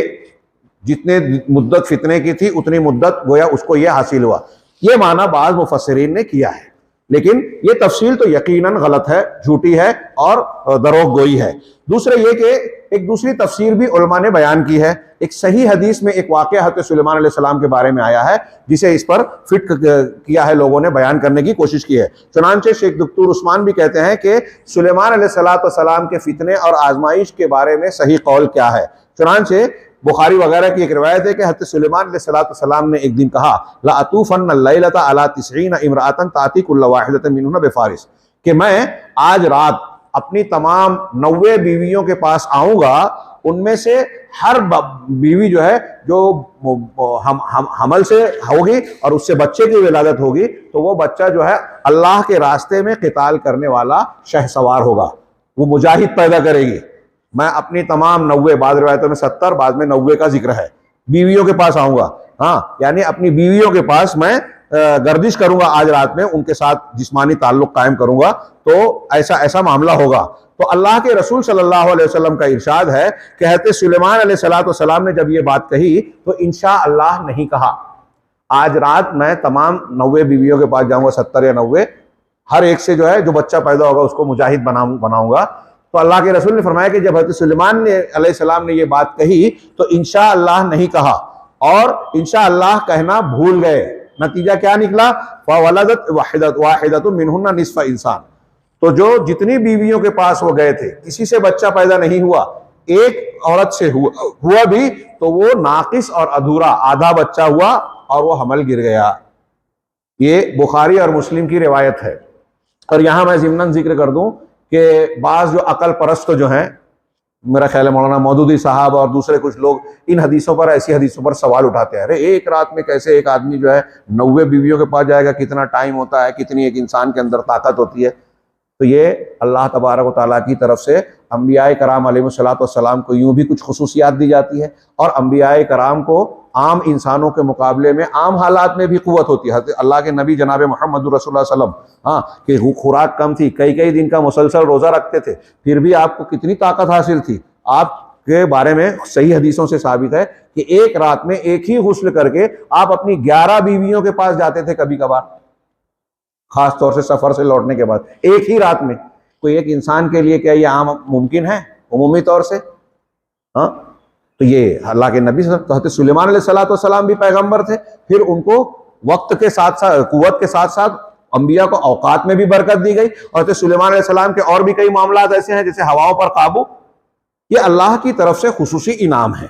जितने मुद्दत फितने की थी उतनी मुद्दत गोया उसको ये हासिल हुआ। ये माना बाज़ मुफस्सिरीन ने किया है, लेकिन ये तफसील तो यकीनन गलत है, झूठी है और दरोग गोई है। दूसरे ये कि एक दूसरी तफसीर भी उलमा ने बयान की है। एक सही हदीस में एक वाक़या हज़रत सुलेमान अलैहिस्सलाम के बारे में आया है, जिसे इस पर फिट किया है, लोगों ने बयान करने की कोशिश की है। चुनांचे शेख डॉक्टर उस्मान भी कहते हैं कि सुलेमान अलैहिस्सलाम के फितने और आजमाइश के बारे में सही कौल क्या है। चुनांचे बुखारी वगैरह की एक रिवायत है कि हज़रत सुलेमान अलैहिस्सलाम ने एक दिन कहा, ला अतूफ़न्न लैलता अला तिस्ईन इम्राअतन ताती कुल्ल वाहिदतन मिनहुन्ना बिफारिस, कि मैं आज रात अपनी तमाम 90 बीवियों के पास आऊँगा, उनमें से हर बीवी जो है जो हमल से होगी और उससे बच्चे की विलादत होगी, तो वो बच्चा जो है अल्लाह के रास्ते में क़िताल करने वाला शहसवार होगा, वो मुजाहिद पैदा करेगी। मैं अपनी तमाम 90, बाद रिवायतों में 70, बाद में 90 का जिक्र है, बीवियों के पास आऊँगा। हाँ, यानी अपनी बीवियों के पास मैं गर्दिश करूंगा आज रात में, उनके साथ जिस्मानी ताल्लुक कायम करूंगा, तो ऐसा मामला होगा। तो अल्लाह के रसूल सल्लल्लाहु अलैहि वसल्लम का इरशाद है कि हज़रत सुलेमान अलैहिस्सलाम ने जब ये बात कही तो इंशा अल्लाह नहीं कहा। आज रात मैं तमाम 90 बीवियों के पास जाऊंगा, 70 या 90, हर एक से जो है जो बच्चा पैदा होगा उसको मुजाहिद बनाऊंगा। तो अल्लाह के रसूल ने फरमाया कि जब हज़रत सुलेमान अलैहिस्सलाम ने ये बात कही तो इंशा अल्लाह नहीं कहा और इंशा अल्लाह कहना भूल गए। नतीजा क्या निकला? फवलदत वाहिदतुन मिनहुन्ना निस्फ इंसान। तो जो जितनी बीवियों के पास वो गए थे, किसी से बच्चा पैदा नहीं हुआ, एक औरत से हुआ भी तो वो नाकिस और अधूरा, आधा बच्चा हुआ और वो हमल गिर गया। ये बुखारी और मुस्लिम की रिवायत है। और यहां मैं ज़िम्नन जिक्र कर दूं कि बाज़ जो अकल परस्त जो हैं, मेरा ख्याल है मौलाना मौदूदी साहब और दूसरे कुछ लोग, इन हदीसों पर, ऐसी हदीसों पर सवाल उठाते हैं। अरे एक रात में कैसे एक आदमी जो है 90 बीवियों के पास जाएगा, कितना टाइम होता है, कितनी एक इंसान के अंदर ताकत होती है। तो ये अल्लाह तबारक व तआला की तरफ से अंबियाए कराम अलैहिस्सलाम को यूं भी कुछ खुसूसियात दी जाती है, और अंबियाए कराम को आम इंसानों के मुकाबले में आम हालात में भी क़ुव्वत होती है। अल्लाह के नबी जनाब मोहम्मद रसूलुल्लाह सल्लल्लाहु अलैहि वसल्लम, हाँ, कि खुराक कम थी, कई दिन का मुसलसल रोज़ा रखते थे, फिर भी आपको कितनी ताकत हासिल थी। आपके बारे में सही हदीसों से साबित है कि एक रात में एक ही गुस्ल करके आप अपनी 11 बीवियों के पास जाते थे कभी कभार, खास तौर से सफर से लौटने के बाद, एक ही रात में। कोई एक इंसान के लिए क्या ये आम मुमकिन है उमूमी तौर से? हाँ, तो ये अल्लाह के नबी हज़रत सुलेमान अलैहिस्सलाम भी पैगंबर थे, फिर उनको वक्त के साथ साथ, कुव्वत के साथ साथ अंबिया को औकात में भी बरकत दी गई। और हज़रत सुलेमान अलैहिस्सलाम के और भी कई मामलात ऐसे हैं, जैसे हवाओं पर काबू, ये अल्लाह की तरफ से खुसूसी इनाम है।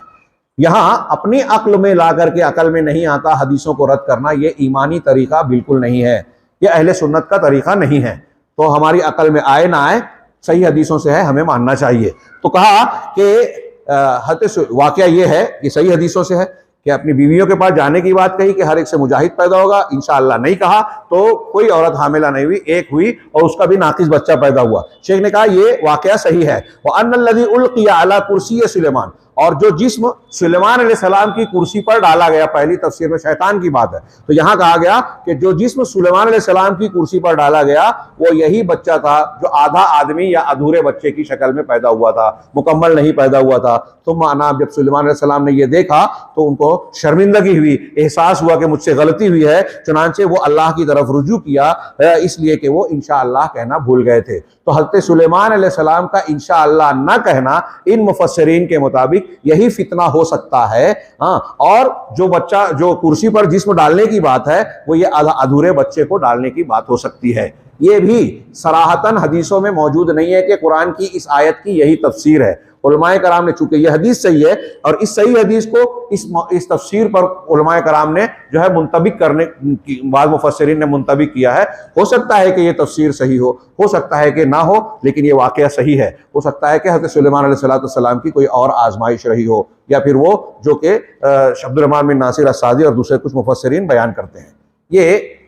यहां अपनी अक्ल में ला करके, अकल में नहीं आता हदीसों को रद्द करना, ये ईमानी तरीका बिल्कुल नहीं है, ये अहले सुन्नत का तरीका नहीं है। तो हमारी अकल में आए ना आए, सही हदीसों से है, हमें मानना चाहिए। तो कहा कि वाकया ये है कि सही हदीसों से है कि अपनी बीवियों के पास जाने की बात कही कि हर एक से मुजाहिद पैदा होगा, इंशाअल्लाह नहीं कहा तो कोई औरत हामिला नहीं हुई, एक हुई और उसका भी नाकिस बच्चा पैदा हुआ। शेख ने कहा ये वाकया सही है। व अन्नल्लज़ी उल्क़िया अला कुर्सी सुलेमान, और जो जिस्म सुलेमान अलैहिस्सलाम की कुर्सी पर डाला गया, पहली तफसीर में शैतान की बात है, तो यहां कहा गया कि जो जिस्म सुलेमान अलैहिस्सलाम की कुर्सी पर डाला गया वो यही बच्चा था जो आधा आदमी या अधूरे बच्चे की शक्ल में पैदा हुआ था, मुकम्मल नहीं पैदा हुआ था। तो माना जब सुलेमान अलैहिस्सलाम ने ये देखा तो उनको शर्मिंदगी हुई, एहसास हुआ कि मुझसे गलती हुई है, चुनांचे वो अल्लाह की तरफ रुजू किया, इसलिए कि वो इंशाअल्लाह कहना भूल गए थे। तो हज़रत सुलेमान अलैहिस्सलाम का इंशाअल्लाह न कहना इन मुफस्सिरीन के मुताबिक यही फितना हो सकता है। और जो बच्चा, जो कुर्सी पर जिस्म डालने की बात है, वो ये अधूरे बच्चे को डालने की बात हो सकती है। ये भी सराहतन हदीसों में मौजूद नहीं है कि कुरान की इस आयत की यही तफसीर है। उलमाए कराम ने, चूंकि यह हदीस सही है और इस सही हदीस को इस तफसीर पर उलमाए कराम ने जो है मुंतबिक करने की, बाद मुफस्सिरीन ने मुंतबिक किया है। हो सकता है कि यह तफसीर सही हो सकता है कि ना हो, लेकिन यह वाकया सही है। हो सकता है कि हज़रत सुलेमान अलैहिस्सलाम की कोई और आजमाइश रही हो, या फिर वो जो कि अब्दुर्रहमान बिन नासिर अस्सादी और दूसरे कुछ मुफस्सिरीन बयान करते हैं। ये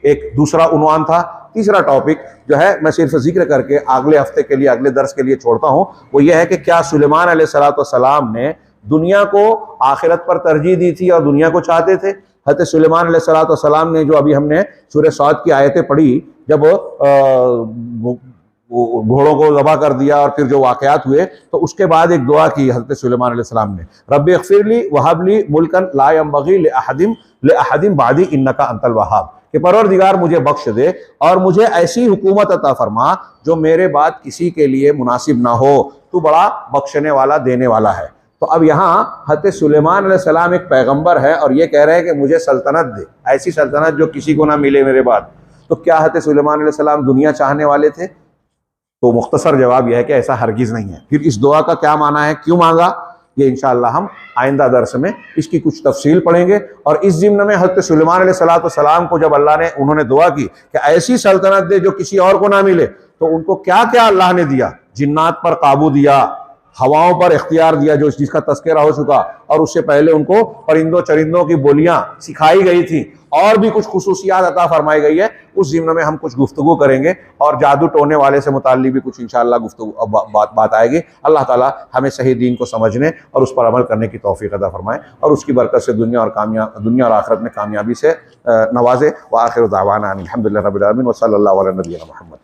एक दूसरा उन्वान था। तीसरा टॉपिक जो है मैं सिर्फ जिक्र करके अगले हफ्ते के लिए, अगले दर्स के लिए छोड़ता हूं, वो ये है कि क्या सुलेमान अलैहिस्सलाम ने दुनिया को आखिरत पर तरजीह दी थी और दुनिया को चाहते थे? हज़रत सुलेमान अलैहिस्सलाम ने, जो अभी हमने सूरह सौद की आयतें पढ़ी, जब घोड़ों को ज़बह कर दिया और फिर जो वाक़यात हुए, तो उसके बाद एक दुआ की हज़रत सुलेमान अलैहिस्सलाम ने, रब्बि इग़फ़िरली वहबली मुल्कन ला यंबग़ी लिअहदिन बादी इन्नका अंतल वहाब, कि परवरदिगार मुझे बख्श दे और मुझे ऐसी हुकूमत अता फरमा जो मेरे बाद किसी के लिए मुनासिब ना हो, तू बड़ा बख्शने वाला, देने वाला है। तो अब यहाँ हज़रत सुलेमान अलैहिस्सलाम एक पैगंबर है और ये कह रहे हैं कि मुझे सल्तनत दे, ऐसी सल्तनत जो किसी को ना मिले मेरे बाद। तो क्या हज़रत सुलेमान अलैहिस्सलाम दुनिया चाहने वाले थे? तो मुख्तसर जवाब यह है कि ऐसा हरगिज़ नहीं है। फिर इस दुआ का क्या माना है, क्यों मांगा, ये इंशाअल्लाह हम आइंदा दर्स में इसकी कुछ तफसील पढ़ेंगे। और इस ज़िम्न में हज़रत सुलेमान अलैहिस्सलाम को जब अल्लाह ने, उन्होंने दुआ की कि ऐसी सल्तनत दे जो किसी और को ना मिले, तो उनको क्या क्या अल्लाह ने दिया? जिन्नात पर काबू दिया, हवाओं पर इख्तियार दिया, जो जिसका तस्करा हो चुका, और उससे पहले उनको परिंदों चरिंदों की बोलियां सिखाई गई थी, और भी कुछ खुसूसियात अता फरमाई गई है। उस ज़िम्न में हम कुछ गुफ्तगू करेंगे और जादू टोने वाले से मुताल्लिक़ भी कुछ इंशाअल्लाह गुफ्तगू बात आएगी। अल्लाह ताला हमें सही दीन को समझने और उस पर अमल करने की तौफीक अता फरमाए और उसकी बरकत से दुनिया और आखिरत में कामयाबी से नवाजे। व आखिर दावाना अनिल हम्दुलिल्लाहि रब्बिल आलमीन व सल्लल्लाहु अला नबिय्यिना मुहम्मद।